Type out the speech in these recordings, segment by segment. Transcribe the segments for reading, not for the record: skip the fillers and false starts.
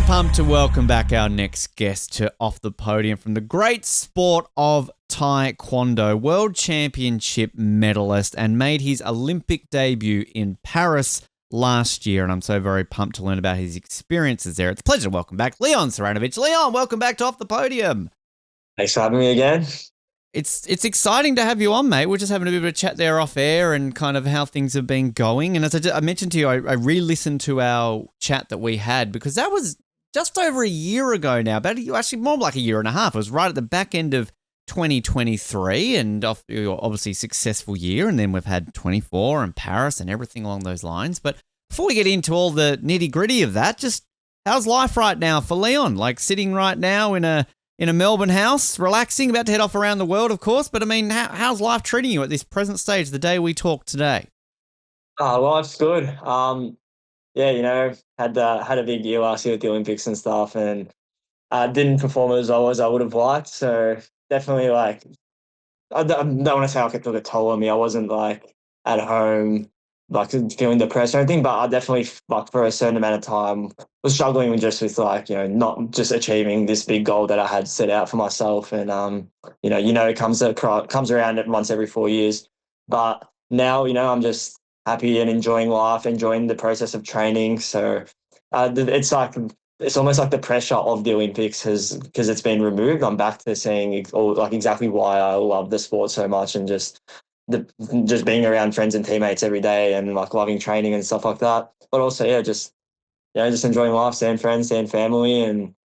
pumped to welcome back our next guest to Off the Podium from the great sport of taekwondo, world championship medalist, and made his Olympic debut in Paris last year. And I'm so very pumped to learn about his experiences there. It's a pleasure to welcome back Leon Sejranovic. Leon, welcome back to Off the Podium. Thanks for having me again. It's exciting to have you on, mate. We're just having a bit of a chat there off air and kind of how things have been going. And as I mentioned to you, I re-listened to our chat that we had because that was just over a year ago now, actually more like a year and a half. It was right at the back end of 2023 and obviously successful year. And then we've had 24 and Paris and everything along those lines. But before we get into all the nitty gritty of that, just how's life right now for Leon? Like sitting right now in a Melbourne house, relaxing, about to head off around the world, of course. But I mean, how's life treating you at this present stage, the day we talk today? Life's good. Yeah, had a big year last year with the Olympics and stuff, and didn't perform as well as I would have liked. So definitely, I don't want to say it took a toll on me. I wasn't at home, feeling depressed or anything, but I definitely for a certain amount of time was struggling with not just achieving this big goal that I had set out for myself. And it comes around once every 4 years. But now, I'm just happy and enjoying life, enjoying the process of training. So it's almost like the pressure of the Olympics because it's been removed. I'm back to seeing exactly why I love the sport so much, and just being around friends and teammates every day, and loving training and stuff like that. But also, just enjoying life, seeing friends, seeing family, and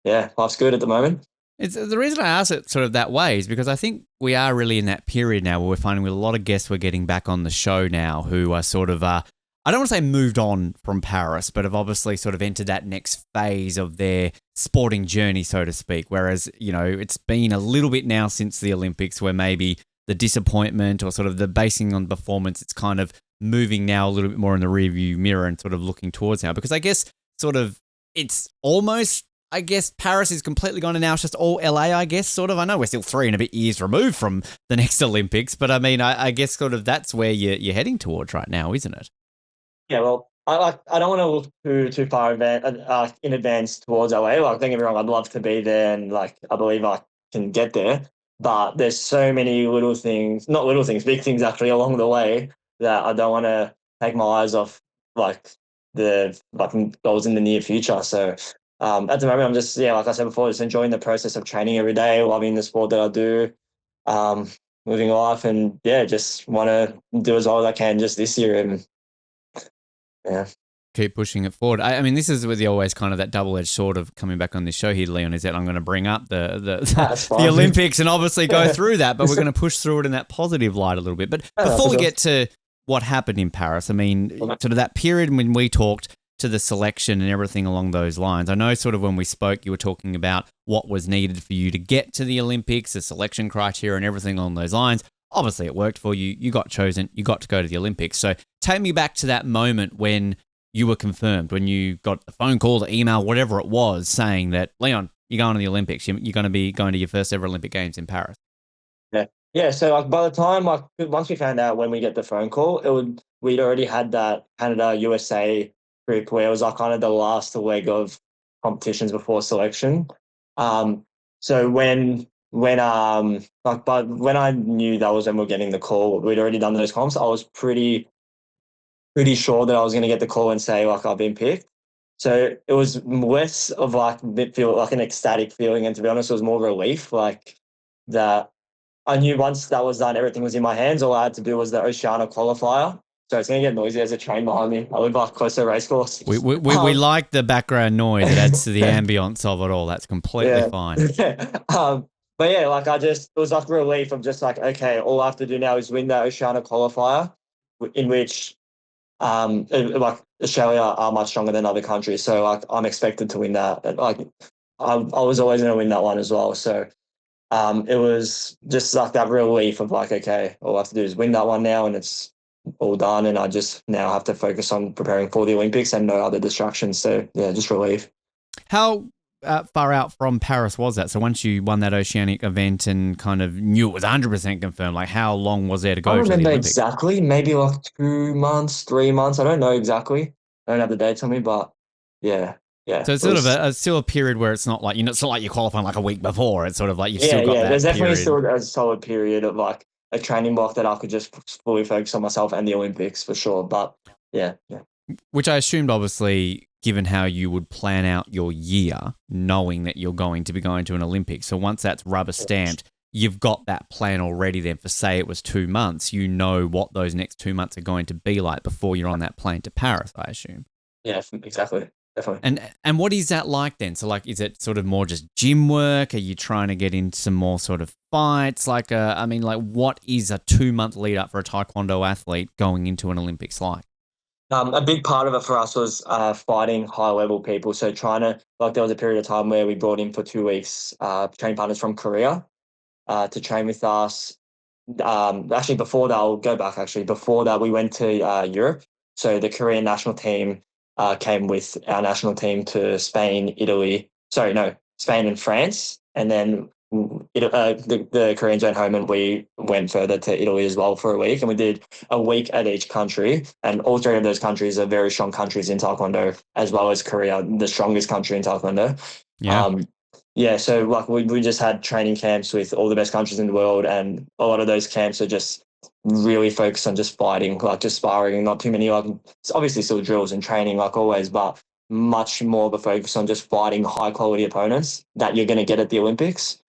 life's good at the moment. It's the reason I ask it sort of that way is because I think we are really in that period now where we're finding with a lot of guests we're getting back on the show now who are sort of, I don't want to say moved on from Paris, but have obviously sort of entered that next phase of their sporting journey, so to speak. Whereas, it's been a little bit now since the Olympics where maybe the disappointment or sort of the basing on performance, it's kind of moving now a little bit more in the rearview mirror and sort of looking towards now. Because I guess sort of it's almost, Paris is completely gone and now it's just all LA, I guess, sort of. I know we're still 3 and a bit years removed from the next Olympics, but I mean, I guess sort of that's where you're heading towards right now, isn't it? Yeah, well, I don't want to look too far in advance towards LA. Don't get me wrong, I'd love to be there, and I believe I can get there. But there's so many little things, not little things, big things actually along the way that I don't want to take my eyes off the goals in the near future. So at the moment, I'm just like I said before, just enjoying the process of training every day, loving the sport that I do, living life, and just want to do as well as I can just this year. And keep pushing it forward. I mean, this is with the always kind of that double-edged sword of coming back on this show here, Leon, is that I'm going to bring up the Olympics and obviously go through that, but we're going to push through it in that positive light a little bit. But before we get to what happened in Paris, I mean, sort of that period when we talked to the selection and everything along those lines, I know sort of when we spoke, you were talking about what was needed for you to get to the Olympics, the selection criteria and everything along those lines. Obviously, it worked for you. You got chosen. You got to go to the Olympics. So take me back to that moment when you were confirmed, when you got the phone call, the email, whatever it was, saying that, Leon, you're going to the Olympics. You're going to be going to your first ever Olympic Games in Paris. Yeah. So by the time, once we found out when we get the phone call, we'd already had that Canada USA trip where it was kind of the last leg of competitions before selection. So when I knew that was when we were getting the call, we'd already done those comps. I was pretty sure that I was going to get the call and say I've been picked. So it was less of an ecstatic feeling, and to be honest, it was more relief. That I knew once that was done, everything was in my hands. All I had to do was the Oceania qualifier. So it's going to get noisy. There's a train behind me. I live close to a racecourse. We like the background noise. It adds to the ambience of it all. That's completely fine. But it was relief of just okay, all I have to do now is win the Oceania qualifier, in which Australia are much stronger than other countries. So I'm expected to win that. I was always going to win that one as well. So it was just that relief of okay, all I have to do is win that one now, and it's all done, and I just now have to focus on preparing for the Olympics and no other distractions. So just relief. How far out from Paris was that? So once you won that Oceanic event and kind of knew it was 100% confirmed, how long was there to go? I don't remember Olympics? Exactly, maybe 2 months, 3 months. I don't know exactly. I don't have the dates on me, but yeah. yeah, So it's it sort of was. still a period where it's not like it's not like you're qualifying like a week before. It's sort of like you've still Yeah, got yeah. There's that definitely period. still a solid period of like a training block that I could just fully focus on myself and the Olympics for sure. But yeah, yeah, Which I assumed, obviously, given how you would plan out your year, knowing that you're going to be going to an Olympics. So once that's rubber stamped, you've got that plan already then for, say, it was 2 months. You know what those next 2 months are going to be like before you're on that plane to Paris, I assume. yeah, exactly, definitely. And what is that like then? So like, is it sort of more just gym work? Are you trying to get into some more sort of fights? Like, I mean, like, what is a 2 month lead up for a taekwondo athlete going into an Olympics like? A big part of it for us was fighting high level people. So trying to like there was a period of time where we brought in for 2 weeks training partners from Korea to train with us. Actually, before that, I'll go back. Actually, before that, we went to Europe. So the Korean national team came with our national team to Spain, Italy. Sorry, no, Spain and France, and then the Koreans went home, and we went further to Italy as well for a week, and we did a week at each country. And all three of those countries are very strong countries in Taekwondo, as well as Korea, the strongest country in Taekwondo. Yeah. Um, yeah, so like we just had training camps with all the best countries in the world, and a lot of those camps are just really focused on just fighting, like just sparring, not too many like it's obviously still drills and training like always, but much more of a focus on just fighting high quality opponents that you're going to get at the Olympics,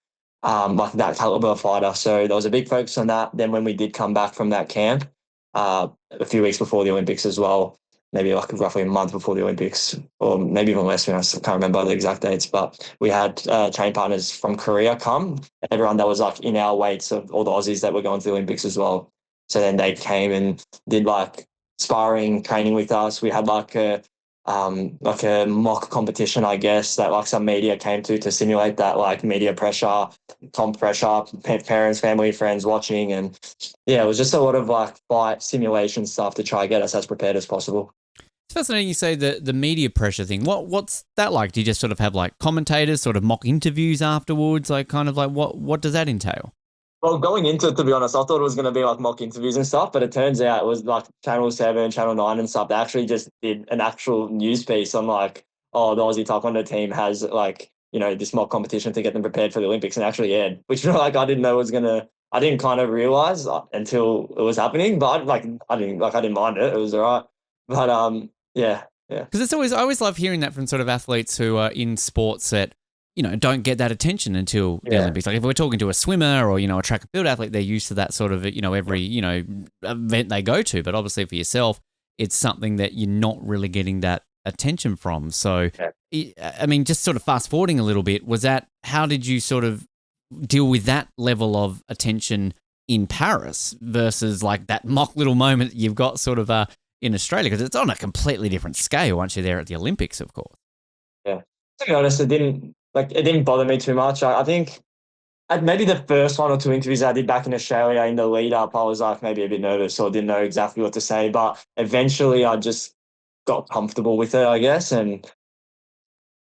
like that caliber of fighter. So there was a big focus on that. Then when we did come back from that camp, a few weeks before the Olympics as well, maybe like roughly a month before the Olympics, or maybe even less. I can't remember the exact dates, but we had training partners from Korea come, everyone that was like in our weights of all the Aussies that were going to the Olympics as well. So then they came and did like sparring training with us. We had like a mock competition, I guess, that like some media came to simulate that like media pressure, comp pressure, parents, family, friends watching, and yeah, it was just a lot of like fight simulation stuff to try get us as prepared as possible. It's fascinating you say the media pressure thing. What's that like? Do you just sort of have like commentators, sort of mock interviews afterwards? Like kind of like what does that entail? Well, going into it, to be honest, I thought it was going to be like mock interviews and stuff, but it turns out it was like Channel 7, Channel 9 and stuff. They actually just did an actual news piece on like, oh, the Aussie Taekwondo team has like, this mock competition to get them prepared for the Olympics and actually aired, which like I didn't know was going to, I didn't kind of realize until it was happening, but I didn't mind it. It was all right. But yeah, yeah. Because I always love hearing that from sort of athletes who are in sports that, don't get that attention until the Yeah. Olympics. Like if we're talking to a swimmer or, a track and field athlete, they're used to that sort of, every, event they go to. But obviously for yourself, it's something that you're not really getting that attention from. So, I mean, just sort of fast forwarding a little bit, how did you sort of deal with that level of attention in Paris versus like that mock little moment that you've got sort of in Australia? Because it's on a completely different scale once you're there at the Olympics, of course. Yeah. To be honest, it didn't bother me too much. I think maybe the first one or two interviews I did back in Australia in the lead up, I was like maybe a bit nervous or didn't know exactly what to say. But eventually I just got comfortable with it, I guess. And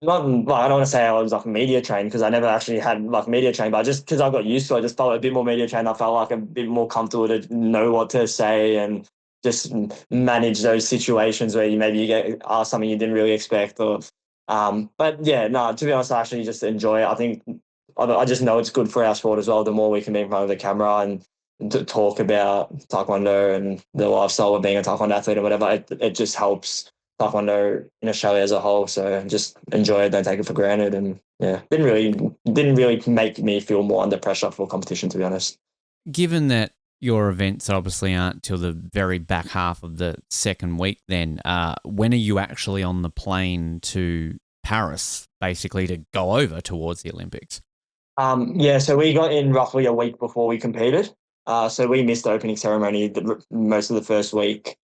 not like I don't want to say I was like media trained because I never actually had like media trained, but just because I got used to it, I just felt a bit more media trained. I felt like a bit more comfortable to know what to say and just manage those situations where you get asked something you didn't really expect or but yeah, no, to be honest, I actually just enjoy it. I think I just know it's good for our sport as well. The more we can be in front of the camera and to talk about Taekwondo and the lifestyle of being a Taekwondo athlete or whatever, it just helps Taekwondo in Australia as a whole. So just enjoy it, don't take it for granted. And yeah, didn't really make me feel more under pressure for competition, to be honest. Given that your events obviously aren't till the very back half of the second week, then when are you actually on the plane to Paris, basically to go over towards the Olympics? Yeah, so we got in roughly a week before we competed. So we missed the opening ceremony most of the first week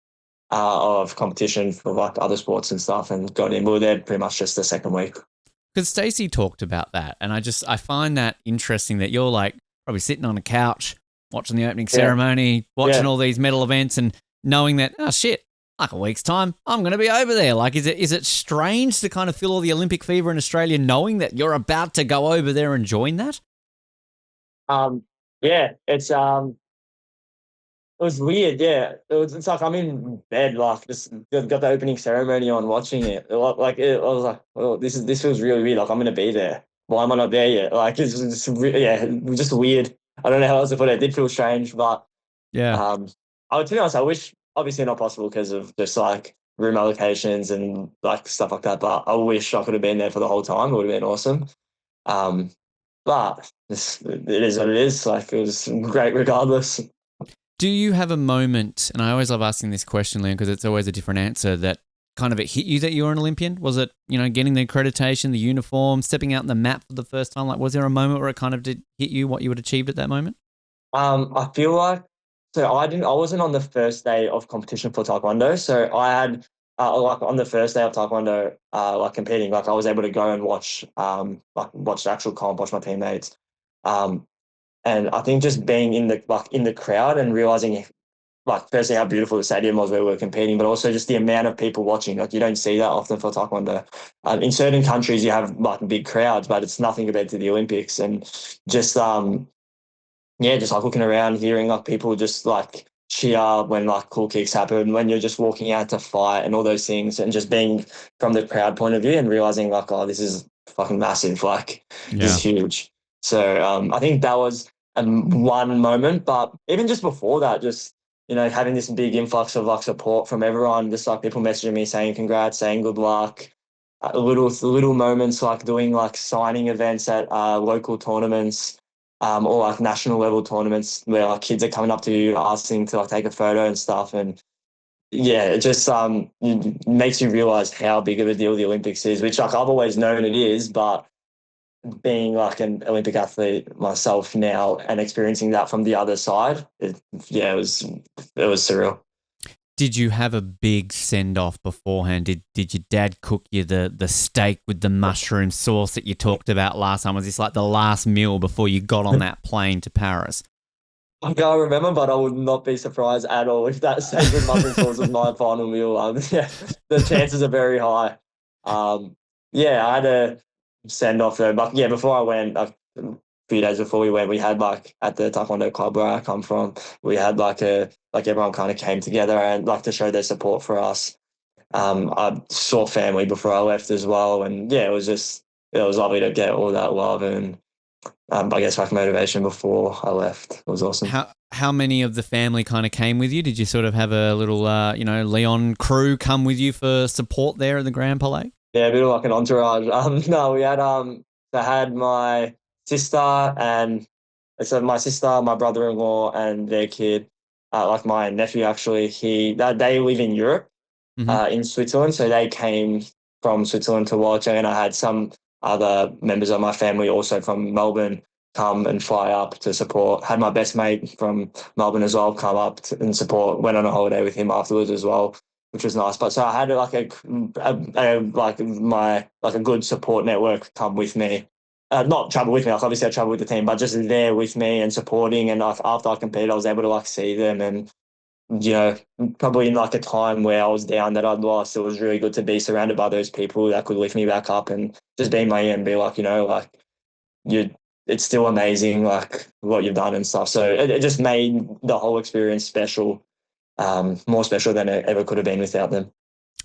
of competition for like other sports and stuff, and got in. We were there pretty much just the second week. Because Stacey talked about that, and I find that interesting that you're like probably sitting on a couch watching the opening ceremony, watching all these medal events, and knowing that oh shit, like a week's time, I'm going to be over there. Like, is it strange to kind of feel all the Olympic fever in Australia, knowing that you're about to go over there and join that? Yeah, it's It was weird, yeah. It's like I'm in bed, like just got the opening ceremony on, watching it. I was like, oh, this feels really weird. Like I'm gonna be there. Why am I not there yet? Like it's just yeah, just weird. I don't know how else to put it. It did feel strange, but Yeah. um, I would, to be honest, I wish, obviously not possible because of just like room allocations and like stuff like that. But I wish I could have been there for the whole time. It would have been awesome. Um, but it is what it is. Like it was great regardless. Do you have a moment, and I always love asking this question, Leon, because it's always a different answer, that kind of it hit you that you were an Olympian? Was it, getting the accreditation, the uniform, stepping out on the map for the first time? Like, was there a moment where it kind of did hit you what you had achieved at that moment? I feel like, so I wasn't on the first day of competition for Taekwondo. So I had like on the first day of Taekwondo, like competing, like I was able to go and watch the actual comp, watch my teammates. Um, and I think just being in the crowd and realizing like firstly how beautiful the stadium was where we were competing, but also just the amount of people watching. Like you don't see that often for Taekwondo. In certain countries you have like big crowds, but it's nothing compared to the Olympics. And just yeah, just like looking around, hearing like people just like cheer when like cool kicks happen, when you're just walking out to fight and all those things, and just being from the crowd point of view and realizing like, oh, this is fucking massive, like this is Yeah. huge. So I think that was one moment, but even just before that, just having this big influx of like support from everyone, just like people messaging me saying congrats, saying good luck. Little moments like doing like signing events at local tournaments, or like national level tournaments where like kids are coming up to you asking to like take a photo and stuff. And yeah, it just makes you realize how big of a deal the Olympics is, which like I've always known it is, but being like an Olympic athlete myself now and experiencing that from the other side, yeah, it was surreal. Did you have a big send off beforehand? Did your dad cook you the steak with the mushroom sauce that you talked about last time? Was this like the last meal before you got on that plane to Paris? I can't remember, but I would not be surprised at all if that steak with mushroom sauce was my final meal. Yeah, the chances are very high. Um, yeah, I had a send off though, but yeah, before I went, a few days before we went, we had like at the Taekwondo club where I come from, we had like everyone kind of came together and like to show their support for us. I saw family before I left as well, and yeah, it was lovely to get all that love and I guess like motivation before I left. It was awesome. How many of the family kind of came with you? Did you sort of have a little Leon crew come with you for support there at the Grand Palais? Yeah, a bit of like an entourage. No, we had I had my sister and so my sister, my brother-in-law, and their kid, like my nephew actually. They live in Europe, Mm-hmm. in Switzerland, so they came from Switzerland to watch, and I had some other members of my family also from Melbourne come and fly up to support. Had my best mate from Melbourne as well come up and support. Went on a holiday with him afterwards as well, which was nice. But so I had like a good support network come with me. Not travel with me, like obviously I travel with the team, but just there with me and supporting. And like after I competed, I was able to like see them and you know, probably in like a time where I was down that I'd lost, it was really good to be surrounded by those people that could lift me back up and just be my and be like, like you, it's still amazing, like what you've done and stuff. So it just made the whole experience special, more special than it ever could have been without them.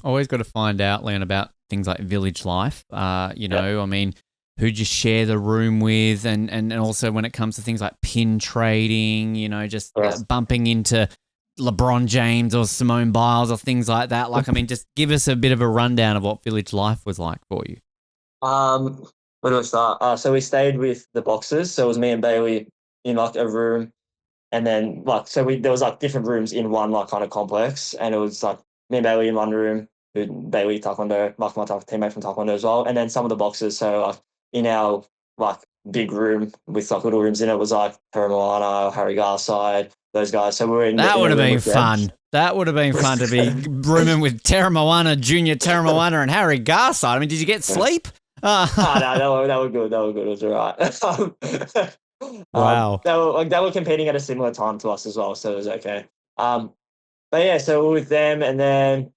Always got to find out, Leon, about things like village life. Yeah. I mean, who'd you share the room with, and also when it comes to things like pin trading, just Yeah. bumping into LeBron James or Simone Biles or things like that. Like, I mean, just give us a bit of a rundown of what village life was like for you. Where do I start? So we stayed with the boxers. So it was me and Bailey in like a room. And then like so there was like different rooms in one like kind of complex, and it was like me and Bailey in one room, who Bailey Taekwondo, like my teammate from Taekwondo as well, and then some of the boxers. So like in our like big room with like little rooms in it was like Paramoana, Harry Garside, those guys. So we were That in would a have room been with them. fun. That would have been fun to be rooming with Terra Moana, Junior Terra Moana, and Harry Garside. I mean, did you get sleep? No, they were good. They were good. It was all right. Wow. They were competing at a similar time to us as well, so it was okay. But yeah, so we were with them, and then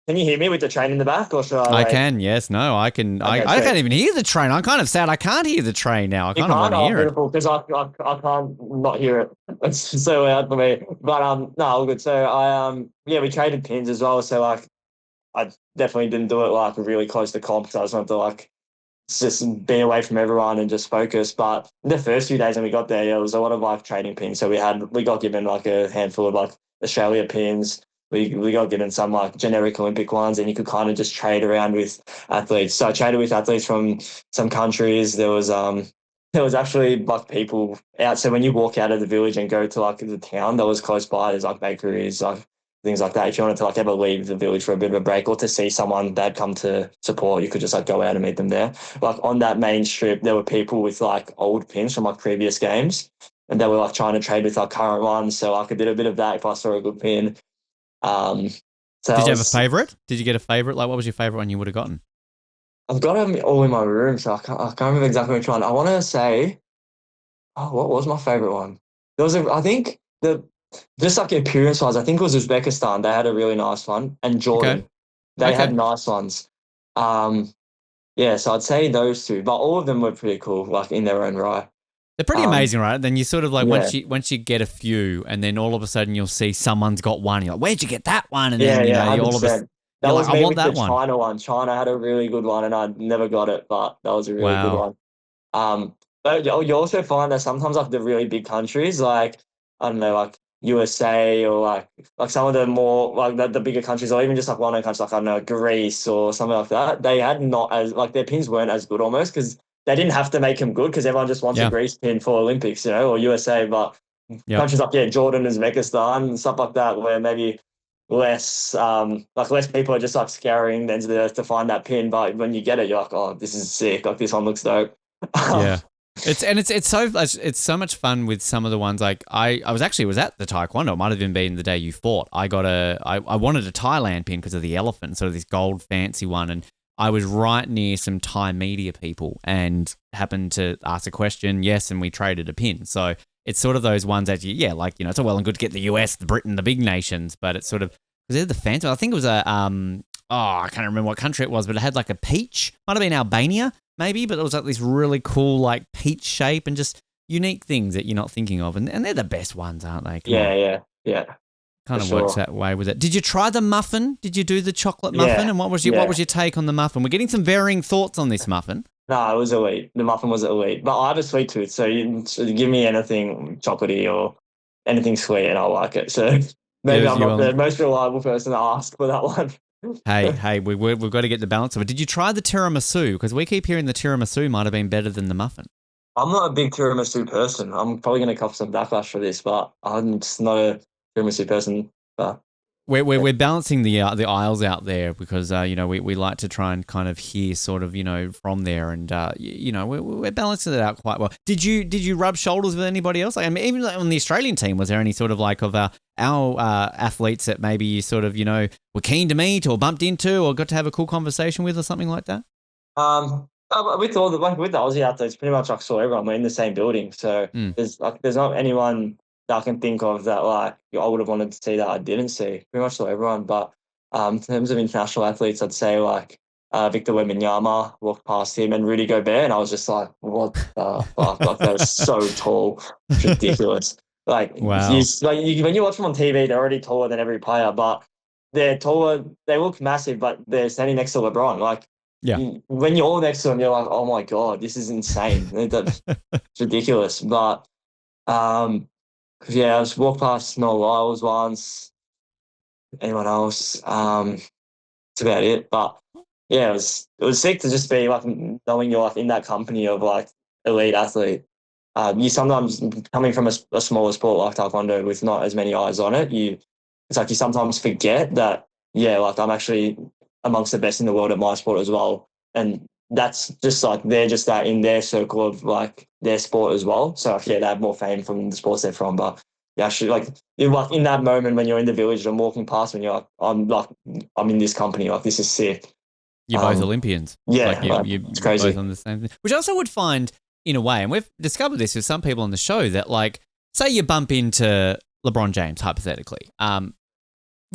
Can you hear me with the train in the back, or should I I like? can, yes, no, I can. Okay, I can't sweet. even hear the train. I'm kind of sad I can't hear the train now. I You kind of want can't? to Oh, hear it. beautiful, because I can't not hear it. It's so loud for me. But no, all good. So yeah, we traded pins as well. So like, I definitely didn't do it like really close to comp. So I just wanted to like just be away from everyone and just focus. But the first few days when we got there, yeah, it was a lot of like trading pins. So we got given like a handful of like Australia pins. We got given some like generic Olympic ones, and you could kind of just trade around with athletes. So I traded with athletes from some countries. There was actually like people out. So when you walk out of the village and go to like the town that was close by, there's like bakeries, like things like that. If you wanted to like ever leave the village for a bit of a break or to see someone that'd come to support, you could just like go out and meet them there. Like on that main strip, there were people with like old pins from like previous games, and they were like trying to trade with our current ones. So I could do a bit of that if I saw a good pin. Um, so Did I you have a was, favorite? Did you get a favorite? Like, what was your favorite one you would have gotten? I've got them all in my room, so I can't remember exactly which one. I want to say, oh, what was my favorite one? There was I think just like appearance wise, I think it was Uzbekistan. They had a really nice one, and Okay, Jordan, they had okay. nice ones. Um, yeah, so I'd say those two, but all of them were pretty cool, like in their own right. They're pretty Um, amazing, right? Then you sort of like yeah, once you get a few, and then all of a sudden you'll see someone's got one. You're like, where'd you get that one? And yeah, then yeah, you all of a 100%. That you're like, was I me want with the that one. China one. China had a really good one, and I never got it, but that was a really good Wow. one. But you also find that sometimes like the really big countries, like I don't know, like USA or like some of the more like the bigger countries, or even just like well-known countries, like I don't know, Greece or something like that. They had not as like their pins weren't as good almost because they didn't have to make them good because everyone just wants a Yeah. Greece pin for Olympics, or USA. But Yep. countries like Jordan, Uzbekistan, and stuff like that, where maybe less people are just like scouring the ends of the earth to find that pin. But when you get it, you're like, oh, this is sick. Like this one looks dope. Yeah. It's so much fun with some of the ones like I was at the taekwondo. It might have even been the day you fought. I wanted a Thailand pin because of the elephant, sort of this gold fancy one, and I was right near some Thai media people and happened to ask a question. Yes, and we traded a pin. So it's sort of those ones that it's all well and good to get the US, the Britain, the big nations, but it's sort of was it the fancy? I think it was I can't remember what country it was, but it had like a peach. Might have been Albania maybe, but it was like this really cool like peach shape and just unique things that you're not thinking of. And they're the best ones, aren't they? Come on. Yeah, for Kind of works sure. that way with it. Did you try the muffin? Did you do the chocolate muffin? Yeah, And what was yeah. your take on the muffin? We're getting some varying thoughts on this muffin. No, it was elite. The muffin was elite. But I have a sweet tooth, so give me anything chocolatey or anything sweet and I like it. So maybe Yes, I'm you not the most reliable person to ask for that one. Hey, we've got to get the balance of it. Did you try the tiramisu? Because we keep hearing the tiramisu might have been better than the muffin. I'm not a big tiramisu person. I'm probably going to cop some backlash for this, but I'm just not a tiramisu person. But We're yeah. we're balancing the aisles out there because we like to try and kind of hear sort of from there and we're balancing it out quite well. Did you rub shoulders with anybody else? Like, I mean, even like on the Australian team, was there any sort of like of our athletes that maybe you sort of were keen to meet or bumped into or got to have a cool conversation with or something like that? With all the like with the Aussie athletes, pretty much I saw everyone. We're in the same building, so Mm. there's not anyone that I can think of that like I would have wanted to see that I didn't see. Pretty much saw everyone, but in terms of international athletes, I'd say like Victor Wembanyama walked past him and Rudy Gobert, and I was just like, what the fuck? Like they're so tall, it's ridiculous. Wow. When you watch them on TV, they're already taller than every player, but they're taller. They look massive, but they're standing next to LeBron. Like Yeah. when you're all next to them, you're like, oh my God, this is insane. It's ridiculous. But yeah, I just walked past Noel Lyles once, anyone else. That's about it. But yeah, it was sick to just be like knowing you're like in that company of like elite athlete. You sometimes coming from a smaller sport like taekwondo with not as many eyes on it, it's like you sometimes forget that yeah, like I'm actually amongst the best in the world at my sport as well, and that's just like they're just that in their circle of like their sport as well. So yeah, they have more fame from the sports they're from, but yeah, actually like you're like in that moment when you're in the village and walking past and you're like I'm in this company, like this is sick. You're both Um, Olympians. Like yeah, you it's you're both crazy. on the same thing. Which I also would find in a way, and we've discovered this with some people on the show that like say you bump into LeBron James hypothetically.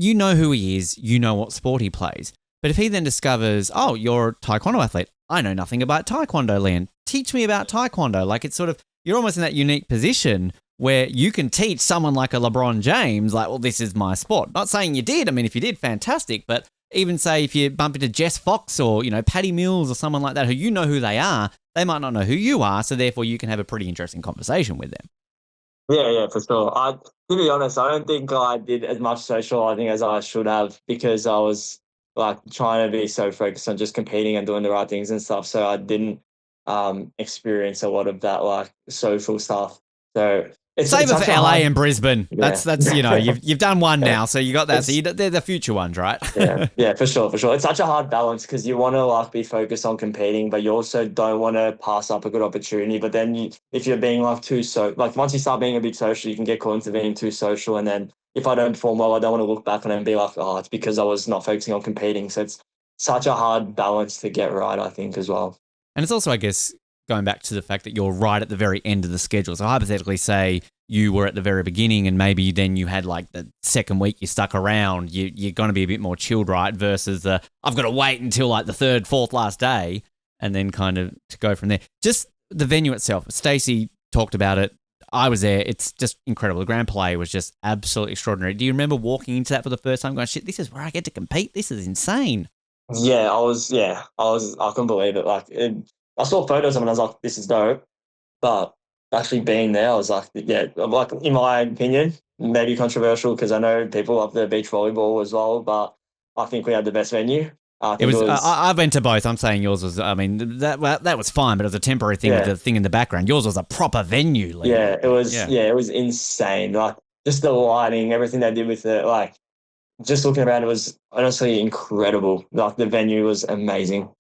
you know who he is, you know what sport he plays. But if he then discovers, oh, you're a taekwondo athlete, I know nothing about taekwondo, Leon. Teach me about taekwondo. Like it's sort of, you're almost in that unique position where you can teach someone like a LeBron James, like, well, this is my sport. Not saying you did. I mean, if you did, fantastic. But even say if you bump into Jess Fox or, Patty Mills or someone like that who you know who they are, they might not know who you are. So therefore you can have a pretty interesting conversation with them. Yeah, for sure. To be honest, I don't think I did as much socializing as I should have because I was like trying to be so focused on just competing and doing the right things and stuff. So I didn't experience a lot of that like social stuff. So it's Save it such for a LA hard. and Brisbane. Yeah. That's you've done one Yeah. now, so you got that. So It's they're the future ones, right? yeah, for sure, for sure. It's such a hard balance because you want to like be focused on competing, but you also don't want to pass up a good opportunity. But then if you're being like like once you start being a bit social, you can get caught into being too social. And then if I don't perform well, I don't want to look back on it and be like, oh, it's because I was not focusing on competing. So it's such a hard balance to get right, I think, as well. And it's also, I guess, going back to the fact that you're right at the very end of the schedule. So hypothetically, say you were at the very beginning and maybe then you had like the second week you stuck around, you're going to be a bit more chilled, right? Versus I've got to wait until like the third, fourth last day and then kind of to go from there. Just the venue itself. Stacey talked about it. I was there. It's just incredible. The Grand Palais was just absolutely extraordinary. Do you remember walking into that for the first time going, shit, this is where I get to compete? This is insane. Yeah, I couldn't believe it. I saw photos of it and I was like, this is dope. But actually being there, I was like, yeah, like in my opinion, maybe controversial because I know people love the beach volleyball as well, but I think we had the best venue. I It think it was. was, I went to both. I'm saying yours was. I mean, that was fine, but it was a temporary thing with yeah, the thing in the background. Yours was a proper venue, Leon. Yeah. it was insane. Like just the lighting, everything they did with it, like just looking around, it was honestly incredible. Like the venue was amazing.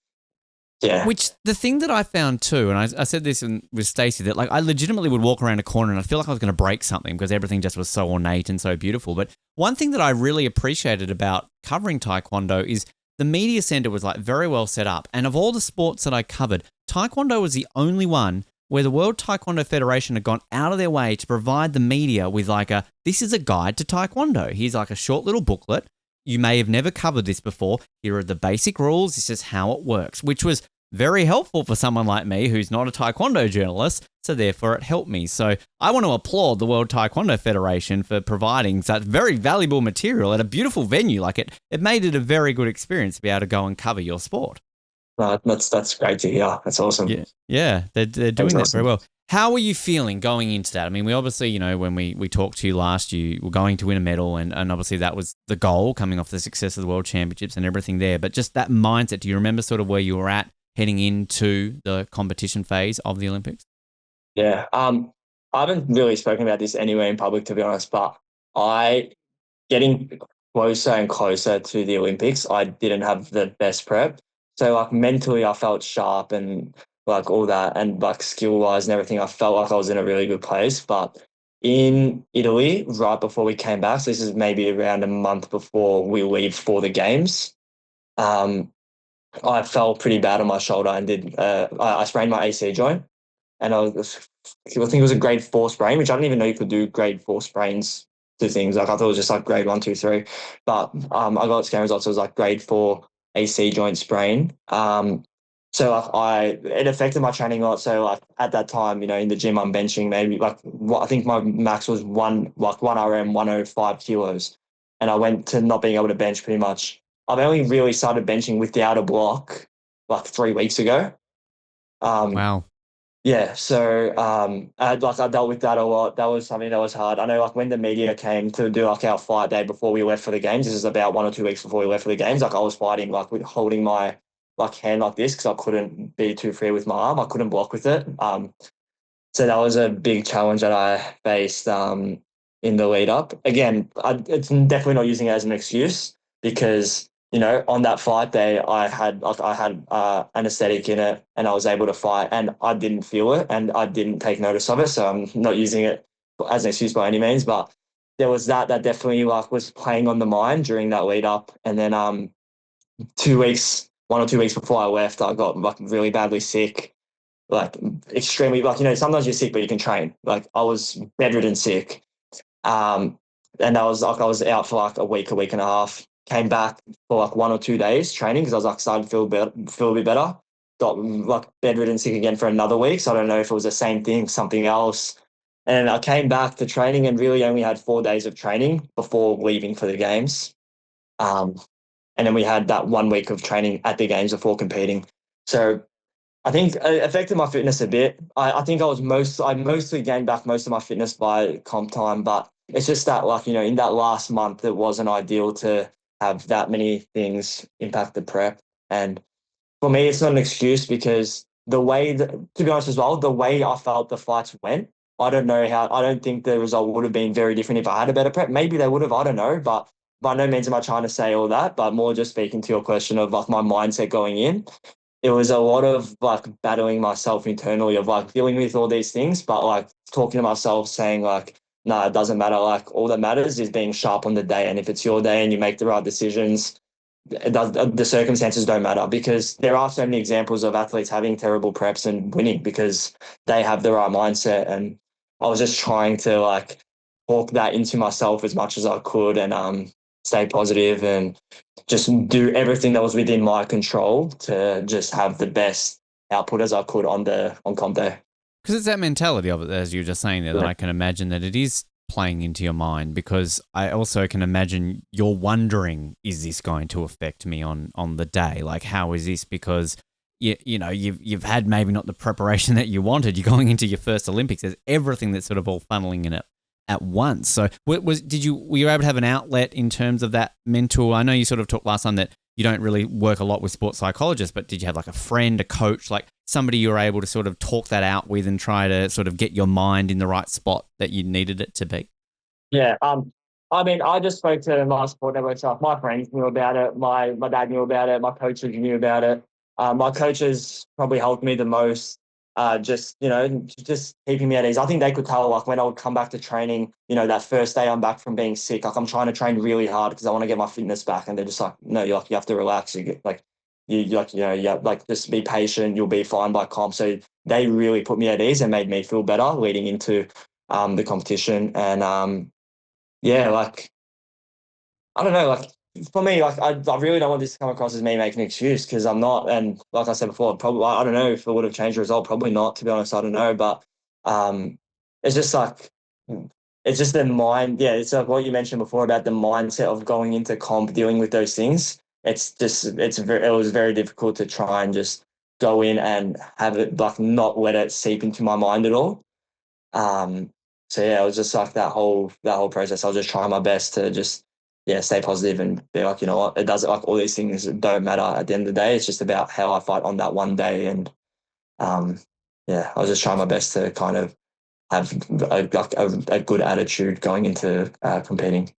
Yeah, Which the thing that I found too, and I said this with Stacey, that like I legitimately would walk around a corner and I feel like I was going to break something because everything just was so ornate and so beautiful. But one thing that I really appreciated about covering Taekwondo is the media center was like very well set up. And of all the sports that I covered, Taekwondo was the only one where the World Taekwondo Federation had gone out of their way to provide the media with like this is a guide to Taekwondo. Here's like a short little booklet. You may have never covered this before. Here are the basic rules. This is how it works, which was very helpful for someone like me who's not a Taekwondo journalist, so therefore it helped me. So I want to applaud the World Taekwondo Federation for providing such very valuable material at a beautiful venue. Like it made it a very good experience to be able to go and cover your sport. no, that's great to hear. That's awesome. Yeah, they're doing that very awesome. well. How were you feeling going into that? I mean, we obviously, when we talked to you last, you were going to win a medal, and obviously that was the goal, coming off the success of the World Championships and everything there. But just that mindset, do you remember sort of where you were at heading into the competition phase of the Olympics? Yeah. I haven't really spoken about this anywhere in public, to be honest, but I getting closer and closer to the Olympics, I didn't have the best prep. So like mentally I felt sharp and like all that and like skill wise and everything, I felt like I was in a really good place. But in Italy, right before we came back, so this is maybe around a month before we leave for the games, um, I fell pretty bad on my shoulder and I sprained my AC joint and I think it was a grade 4 sprain, which I didn't even know you could do grade 4 sprains to things. Like I thought it was just like grade 1, 2, 3. But I got scan results. It was like grade 4 AC joint sprain. So like it affected my training a lot. So like at that time, in the gym, I'm benching maybe like I think my max was one RM, 105 kilos, and I went to not being able to bench pretty much. I've only really started benching without a block like 3 weeks ago. Um, Wow. yeah, so I dealt with that a lot. That was something that was hard. I know like when the media came to do like our fight day before we left for the games, this is about 1 or 2 weeks before we left for the games, like I was fighting like with holding my like hand like this because I couldn't be too free with my arm. I couldn't block with it. So that was a big challenge that I faced in the lead up. Again, it's definitely not using it as an excuse because on that fight day I had anesthetic in it and I was able to fight and I didn't feel it and I didn't take notice of it. So I'm not using it as an excuse by any means, but there was that definitely like was playing on the mind during that lead up. And then 1 or 2 weeks before I left, I got like really badly sick, like extremely like sometimes you're sick but you can train. Like I was bedridden sick. And I was out for like a week and a half. Came back for like 1 or 2 days training because I was like starting to feel a bit better. Got like bedridden sick again for another week. So I don't know if it was the same thing, something else. And I came back to training and really only had 4 days of training before leaving for the games. Um, and then we had that 1 week of training at the games before competing. So I think it affected my fitness a bit. I think I mostly gained back most of my fitness by comp time, but it's just that like, in that last month, it wasn't ideal to have that many things impact the prep. And for me, it's not an excuse because to be honest as well, the way I felt the fights went, I don't think the result would have been very different if I had a better prep. Maybe they would have, I don't know, but by no means am I trying to say all that, but more just speaking to your question of like my mindset going in. It was a lot of like battling myself internally of like dealing with all these things, but like talking to myself saying like, no, it doesn't matter. Like all that matters is being sharp on the day. And if it's your day and you make the right decisions, the circumstances don't matter because there are so many examples of athletes having terrible preps and winning because they have the right mindset. And I was just trying to like talk that into myself as much as I could and stay positive and just do everything that was within my control to just have the best output as I could on comp day. Because it's that mentality of it, as you were just saying there, that I can imagine that it is playing into your mind, because I also can imagine you're wondering, is this going to affect me on the day? Like, how is this? Because you've had maybe not the preparation that you wanted. You're going into your first Olympics. There's everything that's sort of all funneling in it at once. So were you able to have an outlet in terms of that mental? I know you sort of talked last time that you don't really work a lot with sports psychologists, but did you have like a friend, a coach, like somebody you were able to sort of talk that out with and try to sort of get your mind in the right spot that you needed it to be? Yeah. I mean, I just spoke to my support network stuff. My friends knew about it. My dad knew about it. My coaches knew about it. My coaches probably helped me the most. Just keeping me at ease. I think they could tell like when I would come back to training, that first day I'm back from being sick, like I'm trying to train really hard because I want to get my fitness back. And they're just like, no, you have to relax. Just be patient. You'll be fine by comp. So they really put me at ease and made me feel better leading into the competition. And like I don't know, like for me, like I really don't want this to come across as me making an excuse because I'm not. And like I said before, probably I don't know if it would have changed the result. Probably not, to be honest. I don't know, but um, it's just like it's just the mind. Yeah, it's like what you mentioned before about the mindset of going into comp, dealing with those things. It was very difficult to try and just go in and have it like not let it seep into my mind at all. So yeah, it was just like that whole process. I was just trying my best to just stay positive and be like, you know what, it doesn't like all these things don't matter at the end of the day. It's just about how I fight on that one day. And um, I was just trying my best to kind of have a good attitude going into competing.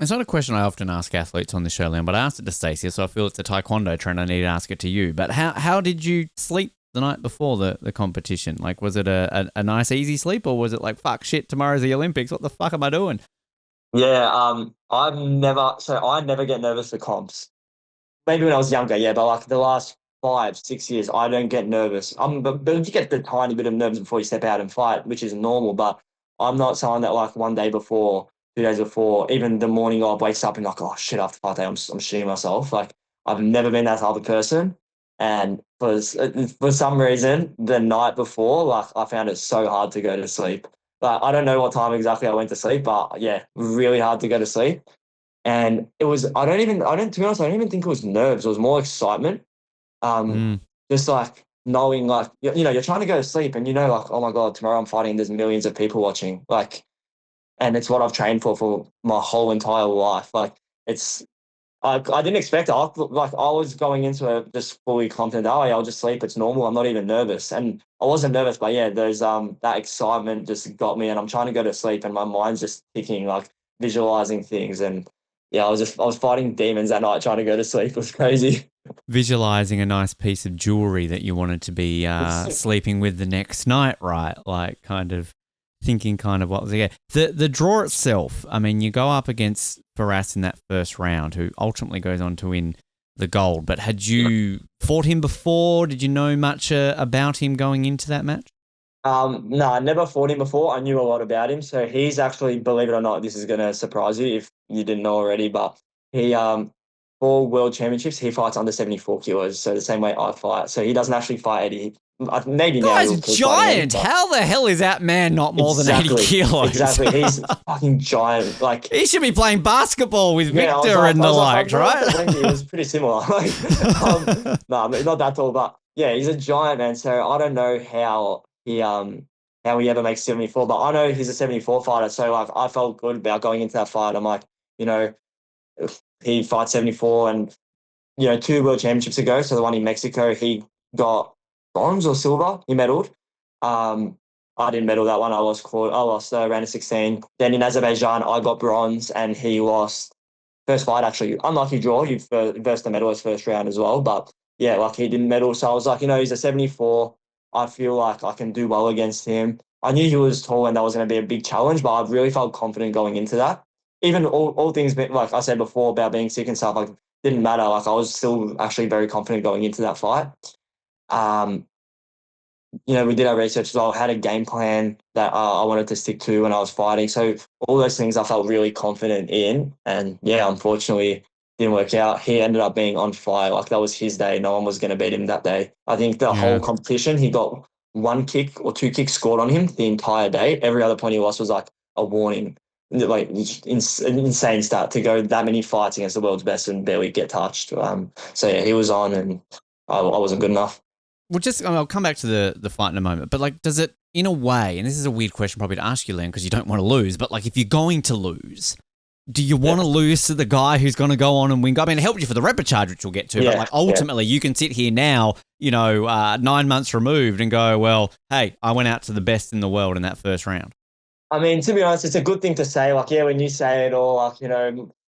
It's not a question I often ask athletes on the show, Leon, but I asked it to Stacey, so I feel it's a taekwondo trend. I need to ask it to you. But how did you sleep the night before the competition? Like, was it a nice, easy sleep, or was it like, fuck, shit, tomorrow's the Olympics, what the fuck am I doing? Yeah, I never get nervous for comps. Maybe when I was younger, yeah, but like the last 5, 6 years, I don't get nervous. But you get the tiny bit of nerves before you step out and fight, which is normal. But I'm not someone that like one day before, 2 days before, even the morning of wakes up and like, oh shit, after fight day, I'm shitting myself. Like I've never been that type of person. And for some reason, the night before, like I found it so hard to go to sleep. But I don't know what time exactly I went to sleep, but yeah, really hard to go to sleep. And it was, to be honest, I don't even think it was nerves. It was more excitement. Um, Mm. just like knowing, like, you're trying to go to sleep and like, oh my God, tomorrow I'm fighting. There's millions of people watching. Like, and it's what I've trained for my whole entire life. Like, I didn't expect it. I was going into it just fully confident. Oh, yeah, I'll just sleep. It's normal. I'm not even nervous. And I wasn't nervous, but yeah, there's that excitement just got me and I'm trying to go to sleep and my mind's just ticking, like visualizing things. And yeah, I was fighting demons that night trying to go to sleep. It was crazy. Visualizing a nice piece of jewelry that you wanted to be sleeping with the next night, right? Like kind of thinking kind of what was it. The draw itself, I mean, you go up against Faraz in that first round, who ultimately goes on to win the gold. But had you fought him before? Did you know much about him going into that match? No, I never fought him before. I knew a lot about him. So he's actually, believe it or not, this is gonna surprise you if you didn't know already, but he for world championships, he fights under 74 kilos. So the same way I fight. So he doesn't actually fight Eddie. Maybe now Guy's he'll keep fighting Eddie, giant. but How the hell is that man not more than 80 exactly. kilos? Exactly. He's fucking giant. Like, He should be playing basketball with yeah, Victor and the likes, I right? thought Wendy was pretty similar. Like, no, not that tall, but yeah, he's a giant man. So I don't know how he ever makes 74, but I know he's a 74 fighter. So like, I felt good about going into that fight. I'm like, you know, he fights 74, and two world championships ago. So the one in Mexico, he got bronze or silver. He medaled. Um, I didn't medal that one. I lost round of 16. Then in Azerbaijan, I got bronze, and he lost first fight. Actually, unlucky draw. He versed the medalist first round as well. But yeah, like he didn't medal. So I was like, he's a 74. I feel like I can do well against him. I knew he was tall and that was going to be a big challenge, but I really felt confident going into that. Even all things, like I said before about being sick and stuff, like didn't matter. Like I was still actually very confident going into that fight. Um, we did our research as well, had a game plan that I wanted to stick to when I was fighting. So all those things I felt really confident in. And yeah, unfortunately, didn't work out. He ended up being on fire. Like that was his day. No one was going to beat him that day. I think the whole Yeah. competition, he got one kick or two kicks scored on him the entire day. Every other point he lost was like a warning. Like insane start to go that many fights against the world's best and barely get touched. So yeah, he was on and I wasn't good enough. Well, I'll come back to the fight in a moment, but like, does it, in a way, and this is a weird question probably to ask you, Leon, because you don't want to lose, but like, if you're going to lose, do you want to lose to the guy who's going to go on and win? I mean, it helped you for the repechage, which we'll get to, but like, ultimately, you can sit here now, 9 months removed and go, well, hey, I went out to the best in the world in that first round. I mean, to be honest, it's a good thing to say. Like, yeah, when you say it all, like,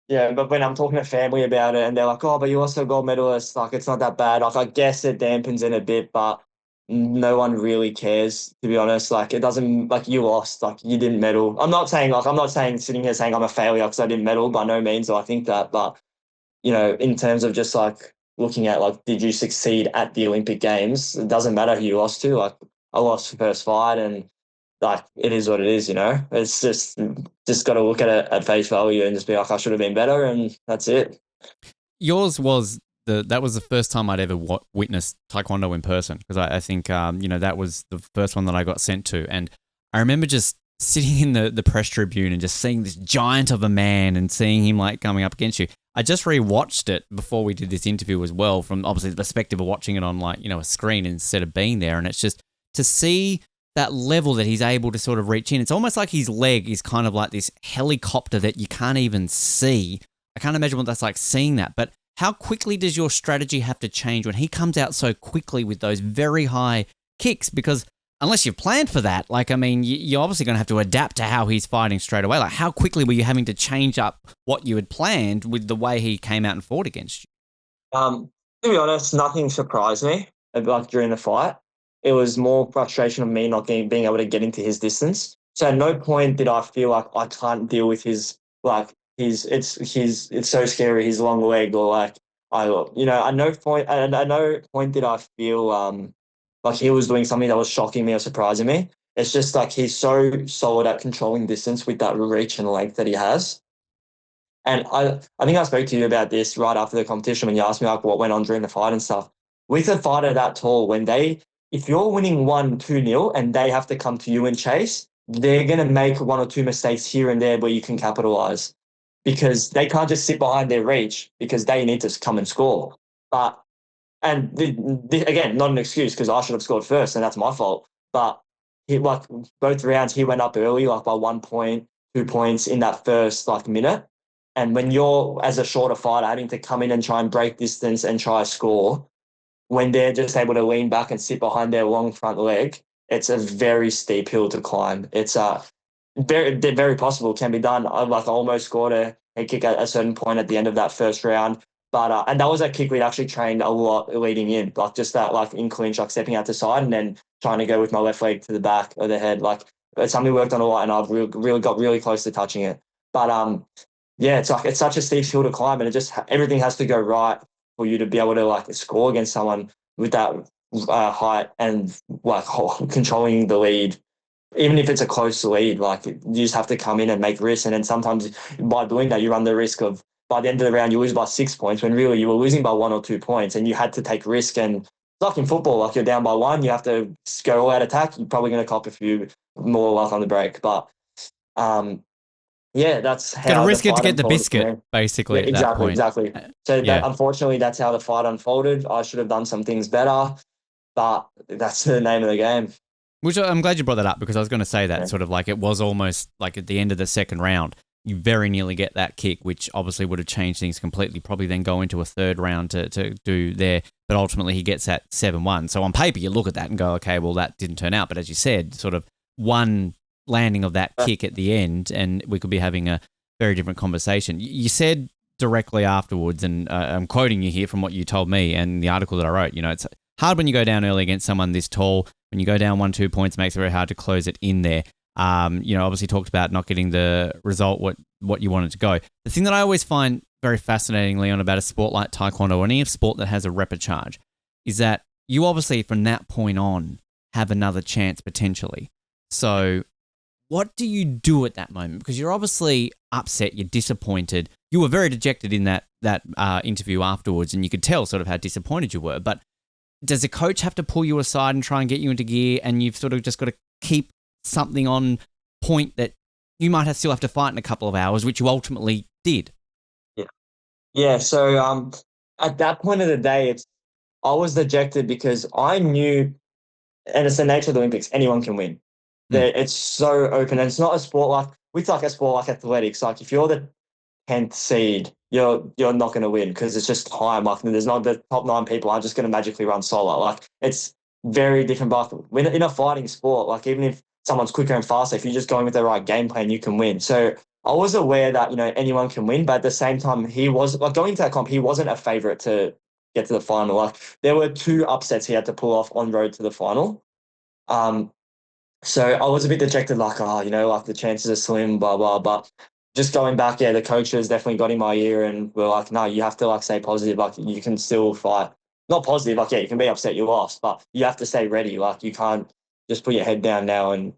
yeah, but when I'm talking to family about it and they're like, oh, but you also gold medalist, like, it's not that bad. Like, I guess it dampens it a bit, but no one really cares, to be honest. Like, it doesn't, like, you lost, like, you didn't medal. I'm not saying sitting here saying I'm a failure because I didn't medal, by no means do I think that. But, in terms of just like looking at, like, did you succeed at the Olympic Games? It doesn't matter who you lost to. Like, I lost the first fight and, like, it is what it is, It's just got to look at it at face value and just be like, I should have been better, and that's it. Yours was that was the first time I'd ever witnessed taekwondo in person, because I think that was the first one that I got sent to, and I remember just sitting in the press tribune and just seeing this giant of a man and seeing him like coming up against you. I just rewatched it before we did this interview as well, from obviously the perspective of watching it on like a screen instead of being there, and it's just to see that level that he's able to sort of reach in. It's almost like his leg is kind of like this helicopter that you can't even see. I can't imagine what that's like seeing that. But how quickly does your strategy have to change when he comes out so quickly with those very high kicks? Because unless you've planned for that, like, I mean, you're obviously going to have to adapt to how he's fighting straight away. Like, how quickly were you having to change up what you had planned with the way he came out and fought against you? To be honest, nothing surprised me like during the fight. It was more frustration of me not being able to get into his distance. So at no point did I feel like I can't deal with it's so scary, his long leg, or like at no point did I feel like he was doing something that was shocking me or surprising me. It's just like he's so solid at controlling distance with that reach and length that he has. And I think I spoke to you about this right after the competition when you asked me like what went on during the fight and stuff. With a fighter that tall, if you're winning 1-2-0 and they have to come to you and chase, they're gonna make one or two mistakes here and there where you can capitalize, because they can't just sit behind their reach because they need to come and score. But again, not an excuse because I should have scored first and that's my fault. But like both rounds, he went up early, like by 1 point, 2 points in that first like minute. And when you're, as a shorter fighter, having to come in and try and break distance and try to score, when they're just able to lean back and sit behind their long front leg, it's a very steep hill to climb. It's very possible, can be done. I almost scored a kick at a certain point at the end of that first round. But and that was a kick we'd actually trained a lot leading in, like just that like in clinch, like stepping out to side and then trying to go with my left leg to the back of the head. Like it's something we worked on a lot, and I've really got really close to touching it. But yeah, it's such a steep hill to climb, and everything has to go right for you to be able to like score against someone with that height and like controlling the lead. Even if it's a close lead, like you just have to come in and make risks. And then sometimes by doing that, you run the risk of by the end of the round, you lose by 6 points when really you were losing by 1 or 2 points and you had to take risk. And like in football, like you're down by one, you have to go all out attack. You're probably going to cop a few more luck on the break. But yeah, that's Got to how the risk it to fight get the unfolded for biscuit, me. Yeah, basically, at that exactly, point. exactly. So that Yeah. unfortunately, that's how the fight unfolded. I should have done some things better, but that's the name of the game. Which I'm glad you brought that up because I was going to say that Yeah. sort of like it was almost like at the end of the second round, you very nearly get that kick, which obviously would have changed things completely, probably then go into a third round to do there. But ultimately, he gets that 7-1. So on paper, you look at that and go, okay, well, that didn't turn out. But as you said, sort of one landing of that kick at the end, and we could be having a very different conversation. You said directly afterwards, and I'm quoting you here from what you told me and the article that I wrote, it's hard when you go down early against someone this tall. When you go down 1-2 points, it makes it very hard to close it in there. Obviously talked about not getting the result what you wanted to go. The thing that I always find very fascinating, Leon, about a sport like taekwondo or any sport that has a repechage is that you obviously from that point on have another chance potentially. So what do you do at that moment? Because you're obviously upset, you're disappointed. You were very dejected in that interview afterwards, and you could tell sort of how disappointed you were. But does the coach have to pull you aside and try and get you into gear, and you've sort of just got to keep something on point that you might still have to fight in a couple of hours, which you ultimately did? Yeah. Yeah. So at that point of the day, I was dejected because I knew, and it's the nature of the Olympics, anyone can win. It's so open, and it's not a sport like a sport like athletics. Like if you're the 10th seed, you're not going to win because it's just time. Like there's not the top 9 people aren't just going to magically run solo. Like it's very different. But when in a fighting sport, like even if someone's quicker and faster, if you're just going with the right game plan, you can win. So I was aware that anyone can win, but at the same time, he was like going into that comp. He wasn't a favorite to get to the final. Like there were 2 upsets he had to pull off on road to the final. So I was a bit dejected, like, like the chances are slim, blah, blah. But just going back, yeah, the coaches definitely got in my ear and were like, no, you have to like stay positive. Like you can still fight. Not positive, like, yeah, you can be upset you lost, but you have to stay ready. Like you can't just put your head down now and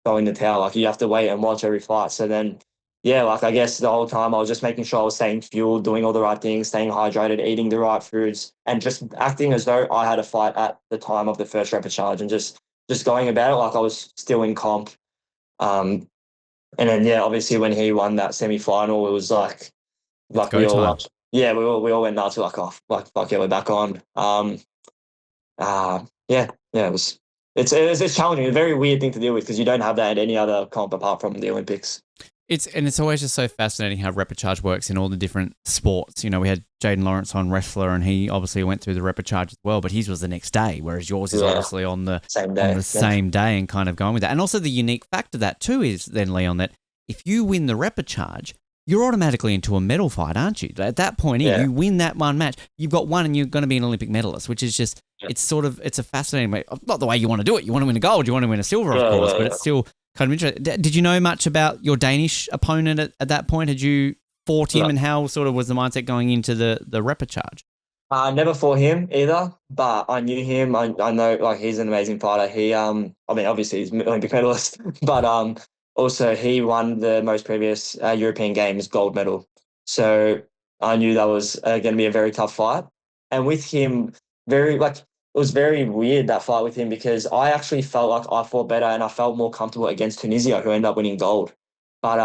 go in the towel. Like you have to wait and watch every fight. So then, yeah, like I guess the whole time I was just making sure I was staying fueled, doing all the right things, staying hydrated, eating the right foods, and just acting as though I had a fight at the time of the first repechage and just going about it like I was still in comp. And then yeah, obviously when he won that semi-final, it was like Go we all time. yeah, we all went nuts. We're like, oh, like fuck yeah, we're back on. Yeah, it's challenging. It's a very weird thing to deal with because you don't have that at any other comp apart from the Olympics. It's always just so fascinating how repechage works in all the different sports. We had Jaden Lawrence on wrestler, and he obviously went through the repechage as well, but his was the next day, whereas yours is obviously on the same day and kind of going with that. And also the unique fact of that too is then, Leon, that if you win the repechage, you're automatically into a medal fight, aren't you? At that point, you win that one match, you've got one, and you're going to be an Olympic medalist, which is just it's a fascinating way. Not the way you want to do it. You want to win a gold, you want to win a silver, of course, but it's still kind of interesting. Did you know much about your Danish opponent at that point? Had you fought him, and how sort of was the mindset going into the repechage? Never fought him either, but I knew him. I know like he's an amazing fighter. He I mean obviously he's an Olympic medalist, but also he won the most previous European Games gold medal. So I knew that was going to be a very tough fight. And with him, it was very weird that fight with him because I actually felt like I fought better and I felt more comfortable against Tunisia, who ended up winning gold. But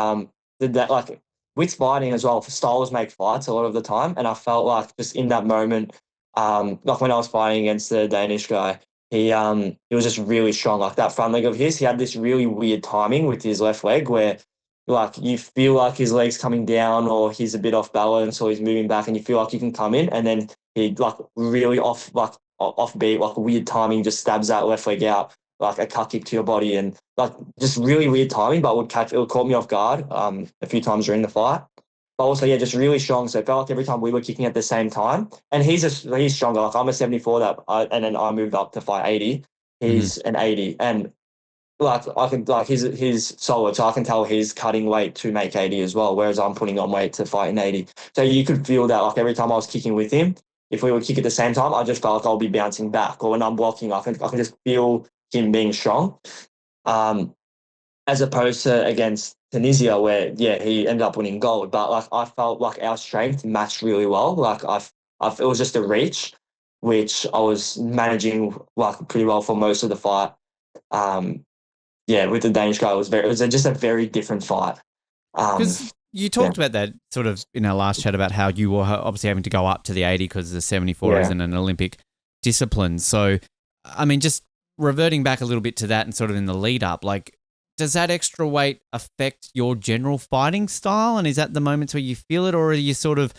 like with fighting as well, styles make fights a lot of the time. And I felt like just in that moment, like when I was fighting against the Danish guy, he was just really strong. Like that front leg of his, he had this really weird timing with his left leg where like you feel like his leg's coming down or he's a bit off balance or he's moving back and you feel like you can come in and then he like really offbeat, like weird timing, just stabs that left leg out, like a cut kick to your body and like just really weird timing, but it would caught me off guard a few times during the fight. But also, yeah, just really strong. So it felt like every time we were kicking at the same time. And he's stronger. Like I'm a 74 and then I moved up to fight 80. He's an 80. And like I can like he's solid. So I can tell he's cutting weight to make 80 as well, whereas I'm putting on weight to fight in 80. So you could feel that like every time I was kicking with him, if we would kick at the same time, I just felt like I'll be bouncing back. Or when I'm blocking, I can just feel him being strong. As opposed to against Tunisia, where he ended up winning gold. But like I felt like our strength matched really well. Like it was just a reach, which I was managing like pretty well for most of the fight. Um, with the Danish guy, it was just a very different fight. Because you Yeah, talked about that sort of in our last chat about how you were obviously having to go up to the 80 because the 74 yeah. isn't an Olympic discipline. So, I mean, just reverting back a little bit to that and sort of in the lead up, like, does that extra weight affect your general fighting style? And is that the moments where you feel it, or are you sort of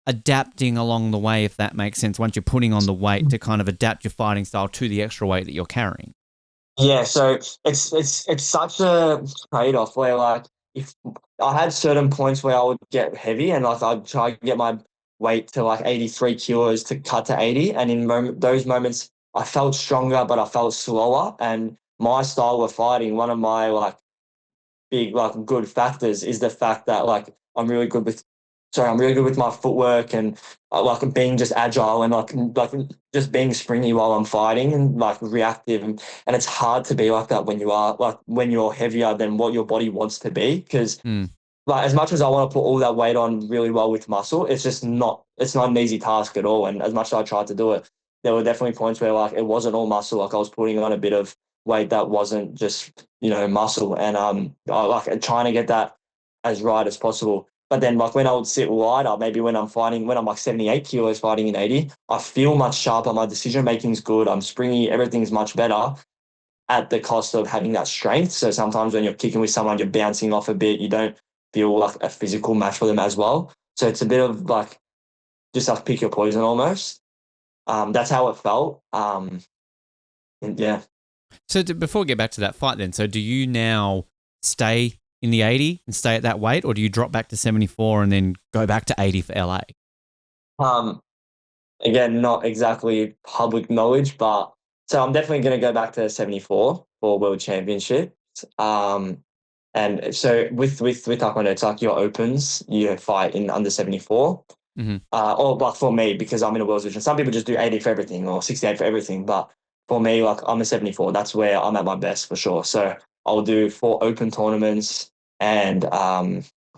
adapting along the way, if that makes sense, once you're putting on the weight to kind of adapt your fighting style to the extra weight that you're carrying? Yeah, so it's such a trade-off where like if I had certain points where I would get heavy and like I'd try to get my weight to like 83 kilos to cut to 80, and in those moments I felt stronger but I felt slower, and my style of fighting, one of my like big like good factors is the fact that like I'm really good with my footwork and like being just agile and like just being springy while I'm fighting and like reactive, and it's hard to be like that when you're heavier than what your body wants to be, because Mm. like as much as I want to put all that weight on really well with muscle, it's not an easy task at all. And as much as I tried to do it, there were definitely points where like it wasn't all muscle. Like I was putting on a bit of weight that wasn't just, muscle. And I like trying to get that as right as possible. But then like when I would sit lighter, maybe when I'm like 78 kilos fighting in 80, I feel much sharper. My decision making's good. I'm springy. Everything's much better at the cost of having that strength. So sometimes when you're kicking with someone, you're bouncing off a bit. You don't feel like a physical match for them as well. So it's a bit of like just like pick your poison almost. That's how it felt. And yeah. So before we get back to that fight then, so do you now stay in the 80 and stay at that weight, or do you drop back to 74 and then go back to 80 for LA? Um, Again, not exactly public knowledge, but so I'm definitely going to go back to 74 for World Championships. And so with Taekwondo, it's like your opens, you fight in under 74. Mm-hmm. Or but for me, because I'm in a world division, some people just do 80 for everything or 68 for everything. But for me, like I'm a 74. That's where I'm at my best for sure. So I'll do 4 open tournaments and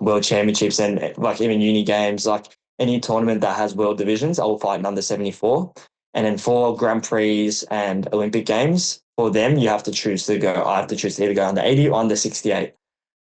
world championships and like even uni games, like any tournament that has world divisions, I will fight in under 74. And then for Grand Prix and Olympic Games, for them, you have to choose to go. I have to choose to either go under 80 or under 68.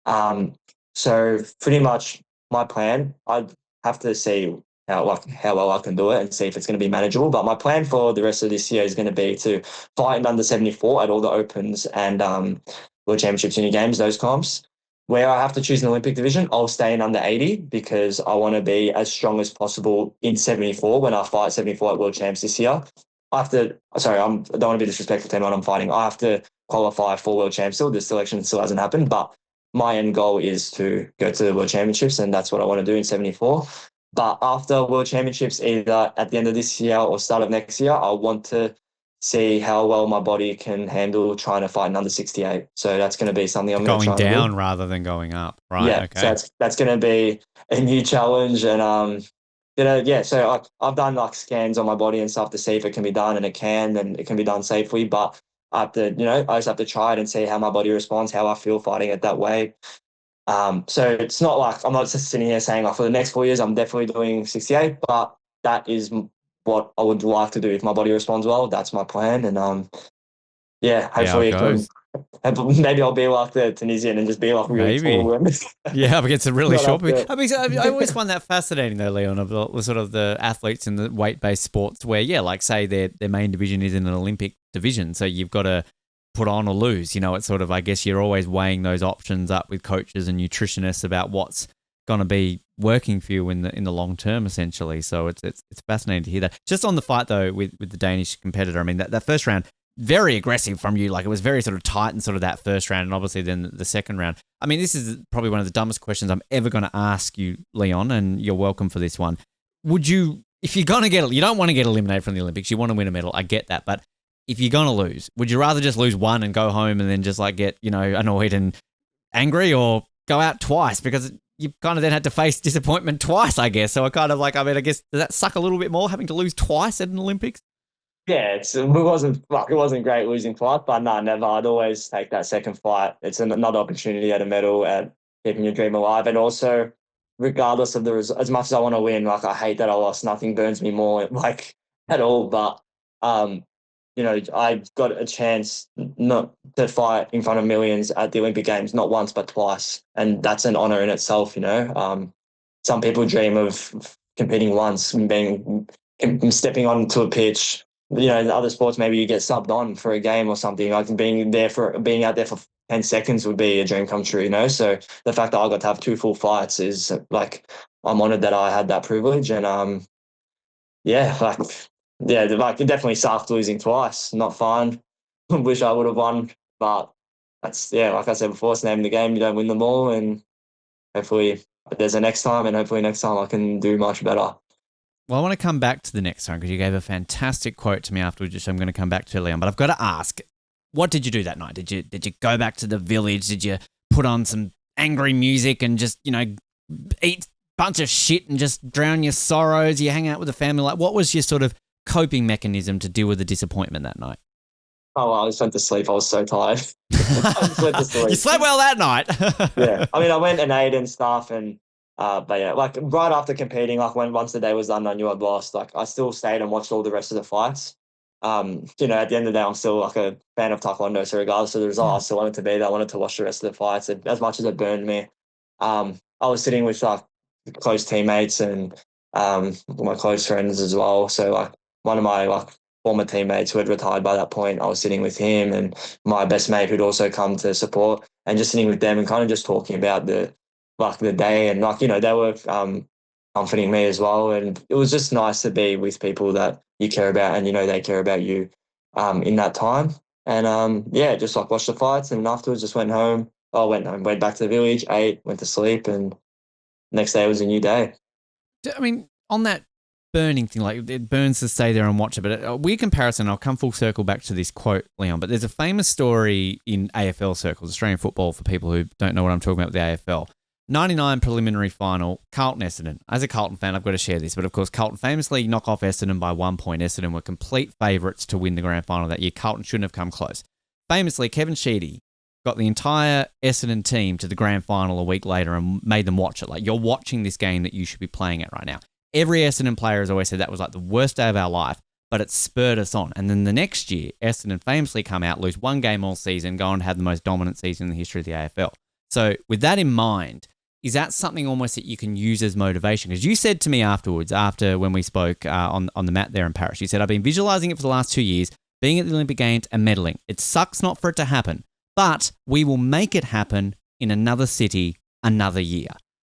Um, so pretty much my plan, I'd have to see how well I can do it and see if it's going to be manageable. But my plan for the rest of this year is going to be to fight in under 74 at all the opens and World Championships, Uni Games, those comps. Where I have to choose an Olympic division, I'll stay in under 80 because I want to be as strong as possible in 74 when I fight 74 at World Champs this year. I have to, sorry, I don't want to be disrespectful to anyone I'm fighting. I have to qualify for World Champs still. The selection still hasn't happened, but my end goal is to go to the World Championships, and that's what I want to do in 74. But after World Championships, either at the end of this year or start of next year, I want to see how well my body can handle trying to fight in under 68. So that's going to be something I'm going to Going try and down do. rather than going up. Right. Yeah, so Okay. that's going to be a new challenge, and so I've done like scans on my body and stuff to see if it can be done, and it can be done safely. But I have to, I just have to try it and see how my body responds, how I feel fighting it that way. So it's not like I'm not just sitting here saying like for the next 4 years I'm definitely doing 68, but that is what I would like to do if my body responds well. That's my plan, and See how it hopefully it can. goes. Maybe I'll be like the Tunisian and just be like really Maybe. tall and Yeah, up against a really not short. have to. I mean, I always find that fascinating, though, Leon, of the sort of the athletes in the weight-based sports where, yeah, like say their main division is in an Olympic division, so you've got to put on or lose. It's sort of, I guess, you're always weighing those options up with coaches and nutritionists about what's going to be working for you in the long term, essentially. So it's fascinating to hear that. Just on the fight though, with the Danish competitor, I mean that first round, very aggressive from you. Like it was very sort of tight in sort of that first round, and obviously then the second round. I mean, this is probably one of the dumbest questions I'm ever going to ask you, Leon, and you're welcome for this one. Would you, if you're going to you don't want to get eliminated from the Olympics, you want to win a medal, I get that, but if you're going to lose, would you rather just lose one and go home and then just like get, annoyed and angry, or go out twice? Because you kind of then had to face disappointment twice, I guess. So I guess, does that suck a little bit more having to lose twice at an Olympics? Yeah, it wasn't great losing twice, but no, never. I'd always take that second fight. It's another opportunity at a medal and keeping your dream alive. And also, regardless of the result, as much as I want to win, like I hate that I lost. Nothing burns me more, like at all. But um, I got a chance not to fight in front of millions at the Olympic Games, not once but twice, and that's an honor in itself. Some people dream of competing once and stepping onto a pitch. In other sports, maybe you get subbed on for a game or something. Like being out there for 10 seconds would be a dream come true. So the fact that I got to have two full fights is like I'm honored that I had that privilege, and yeah, like it definitely sucked losing twice. Not fun. Wish I would have won, but that's like I said before, it's the name of the game. You don't win them all, and hopefully there's a next time, and hopefully next time I can do much better. Well, I want to come back to the next time because you gave a fantastic quote to me afterwards, which I'm going to come back to, Leon. But I've got to ask, what did you do that night? Did you go back to the village? Did you put on some angry music and just, eat a bunch of shit and just drown your sorrows? You hang out with the family? Like, what was your sort of coping mechanism to deal with the disappointment that night? Oh, well, I just went to sleep. I was so tired. I just went to sleep. You slept well that night. Yeah. I mean, I went and ate and stuff, and but yeah, like right after competing, like once the day was done, I knew I'd lost. Like I still stayed and watched all the rest of the fights. At the end of the day, I'm still like a fan of taekwondo. So regardless of the result, I still wanted to be there. I wanted to watch the rest of the fights as much as it burned me. I was sitting with like close teammates and my close friends as well. So like one of my like former teammates who had retired by that point, I was sitting with him and my best mate who'd also come to support, and just sitting with them and kind of just talking about the day, and they were comforting me as well, and it was just nice to be with people that you care about and they care about you in that time. And just like watched the fights, and afterwards just went home. I went home, went back to the village, ate, went to sleep, and next day was a new day. I mean, on that burning thing, like it burns to stay there and watch it, but a weird comparison, I'll come full circle back to this quote, Leon, but there's a famous story in AFL circles, Australian football, for people who don't know what I'm talking about with the AFL. 99 preliminary final, Carlton Essendon. As a Carlton fan, I've got to share this, but of course, Carlton famously knock off Essendon by 1 point. Essendon were complete favourites to win the grand final that year. Carlton shouldn't have come close. Famously, Kevin Sheedy got the entire Essendon team to the grand final a week later and made them watch it. Like, you're watching this game that you should be playing at right now. Every Essendon player has always said that was like the worst day of our life, but it spurred us on. And then the next year, Essendon famously come out, lose one game all season, go on to have the most dominant season in the history of the AFL. So with that in mind, is that something almost that you can use as motivation? Because you said to me afterwards, after when we spoke on the mat there in Paris, you said, I've been visualizing it for the last 2 years, being at the Olympic Games and medaling. It sucks not for it to happen, but we will make it happen in another city, another year.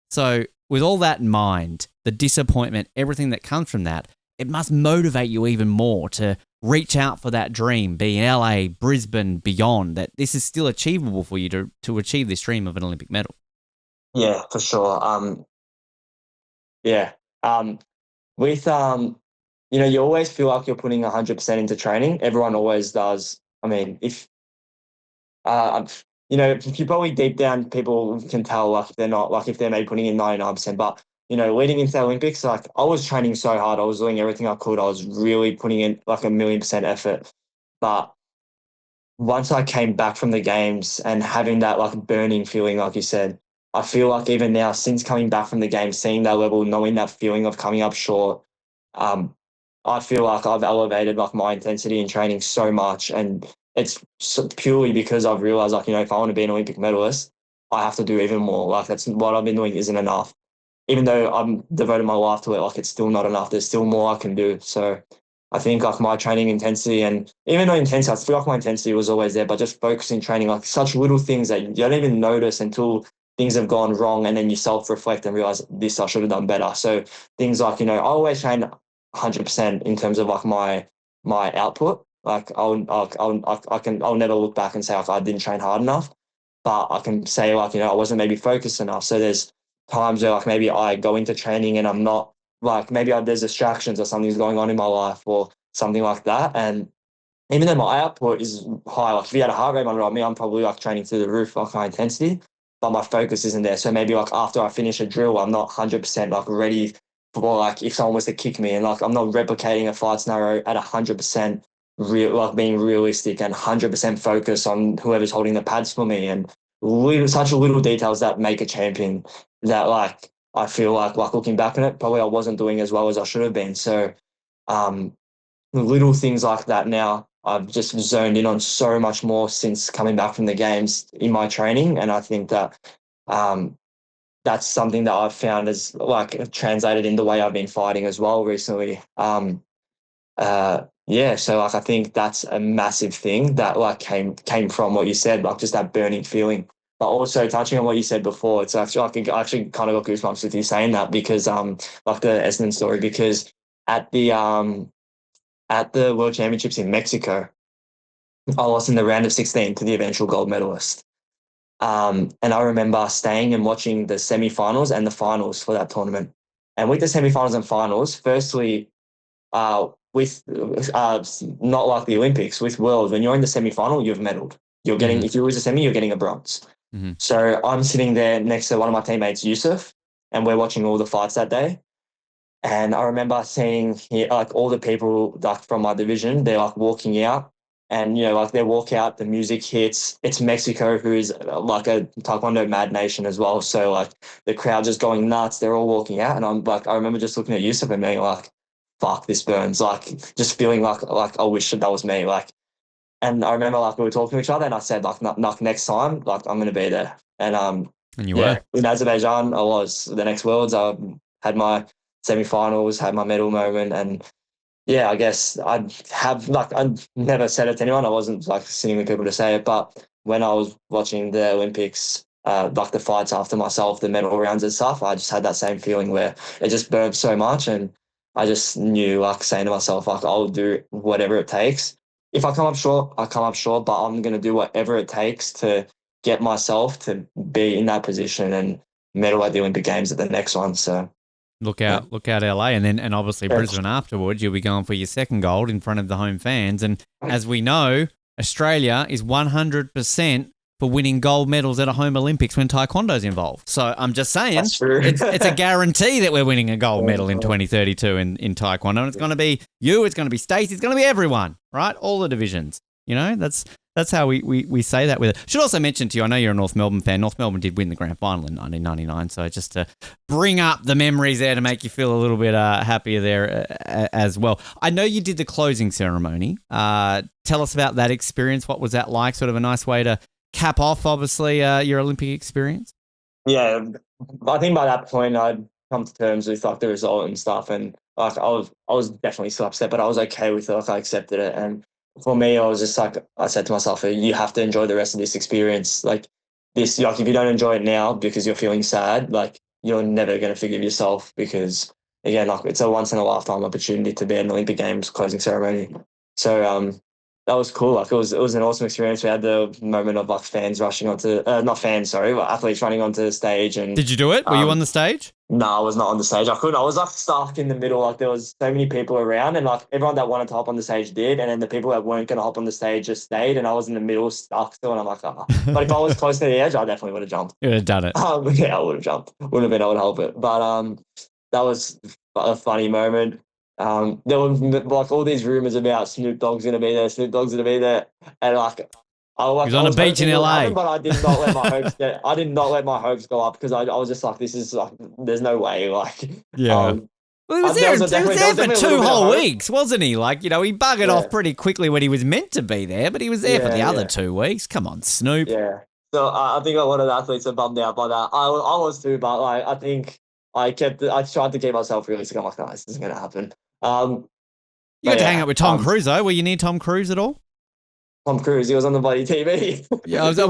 So with all that in mind, the disappointment, everything that comes from that, it must motivate you even more to reach out for that dream, be in LA, Brisbane, beyond, that this is still achievable for you to achieve this dream of an Olympic medal. Yeah, for sure. Yeah. With you always feel like you're putting 100% into training. Everyone always does. I mean, if if you probably deep down, people can tell like they're not, like if they're maybe putting in 99%. But leading into the Olympics, like I was training so hard, I was doing everything I could. I was really putting in like 1,000,000% effort. But once I came back from the games and having that like burning feeling, like you said, I feel like even now, since coming back from the game, seeing that level, knowing that feeling of coming up short, I feel like I've elevated like my intensity in training so much, and it's purely because I've realized like if I want to be an Olympic medalist, I have to do even more. Like that's what I've been doing isn't enough. Even though I'm devoted my life to it, like it's still not enough. There's still more I can do. So I think like my training intensity, and even though intensity, I feel like my intensity was always there, but just focusing training, like such little things that you don't even notice until things have gone wrong, and then you self-reflect and realize this I should have done better. So things like I always train 100% in terms of like my output. Like I'll never look back and say like I didn't train hard enough, but I can say like I wasn't maybe focused enough. So there's times where like maybe I go into training and I'm not like maybe there's distractions or something's going on in my life or something like that, and even though my output is high, like if you had a heart rate monitor on me, I'm probably like training through the roof, like high intensity. but my focus isn't there. So maybe like after I finish a drill, I'm not 100% like ready for like if someone was to kick me, and like I'm not replicating a fight scenario at 100% real, like being realistic and 100% focused on whoever's holding the pads for me, and such little details that make a champion that like I feel like looking back on it, probably I wasn't doing as well as I should have been. So um, little things like that now I've just zoned in on so much more since coming back from the games in my training. And I think that um, that's something that I've found as like translated in the way I've been fighting as well recently. Yeah, so like I think that's a massive thing that like came from what you said, like just that burning feeling. But also touching on what you said before, it's actually I actually kind of got goosebumps with you saying that because like the Essendon story, because at the um at the World Championships in Mexico, I lost in the round of 16 to the eventual gold medalist. And I remember staying and watching the semi-finals and the finals for that tournament. And with the semi-finals and finals, firstly, with not like the Olympics, with Worlds, when you're in the semi-final, you've medaled. You're getting, if you lose a semi, you're getting a bronze. So I'm sitting there next to one of my teammates, Yusuf, and we're watching all the fights that day. And I remember seeing like all the people like from my division, they're like walking out, and like they walk out, the music hits. It's Mexico, who is like a taekwondo mad nation as well. So like the crowd just going nuts. They're all walking out, and I'm like, I remember just looking at Yusuf and being like, "Fuck, this burns!" Like just feeling like I wish that was me. Like, and I remember like we were talking to each other, and I said like, next time, like I'm gonna be there." And you yeah, were. in Azerbaijan, I was the next Worlds. I had my semi-finals, had my medal moment, and yeah, I guess I'd never said it to anyone. I wasn't like sitting with people to say it, but when I was watching the Olympics, like the fights after myself, the medal rounds and stuff, I just had that same feeling where it just burned so much, and I just knew like saying to myself like I'll do whatever it takes. If I come up short, I come up short, but I'm gonna do whatever it takes to get myself to be in that position and medal at the Olympic Games at the next one. So Look yeah. out, LA, and obviously Brisbane afterwards. You'll be going for your second gold in front of the home fans, and as we know, Australia is 100% for winning gold medals at a home Olympics when taekwondo's involved. So I'm just saying, That's true. it's a guarantee that we're winning a gold medal in 2032 in taekwondo, and it's going to be you, it's going to be Stacey, it's going to be everyone, right? All the divisions. That's how we say that with it. Should also mention to you, I know you're a North Melbourne fan. North Melbourne did win the grand final in 1999, so just to bring up the memories there to make you feel a little bit happier there as well. I know you did the closing ceremony. Tell us about that experience. What was that like? Sort of a nice way to cap off, obviously, your Olympic experience. Yeah, I think by that point I'd come to terms with like the result and stuff, and like I was definitely still upset, but I was okay with it. Like I accepted it, and for me, I was just like I said to myself, you have to enjoy the rest of this experience. Like this, like if you don't enjoy it now because you're feeling sad, like you're never going to forgive yourself because again, like it's a once in a lifetime opportunity to be at an Olympic Games closing ceremony. So that was cool. Like it was an awesome experience. We had the moment of like fans rushing onto not fans, sorry, but athletes running onto the stage. And did you do it? Were you on the stage? No, I was not on the stage. I couldn't. I was like stuck in the middle. Like there was so many people around, and like everyone that wanted to hop on the stage did, and then the people that weren't going to hop on the stage just stayed, and I was in the middle stuck still. And I'm like, oh. But if I was close to the edge, I definitely would have jumped. You would have done it. Yeah, I would have jumped. Wouldn't have been able to help it. But that was a funny moment. There were like all these rumors about Snoop Dogg's going to be there. Snoop Dogg's going to be there, and like. He was on a beach in LA. Happen, but I did not let my hopes I did not let my hopes go up because I was just like, this is like, there's no way. Like, yeah. Well, he was there for 2 whole weeks, wasn't he? Like, he buggered off pretty quickly when he was meant to be there, but he was there for the other 2 weeks. Come on, Snoop. Yeah. So I think a lot of the athletes are bummed out by that. I was too, but like I think I tried to keep myself realistic. I'm like, no, this isn't going to happen. You got to hang out with Tom Cruise, though. Were you near Tom Cruise at all? Tom Cruise, he was on the bloody TV. Yeah, but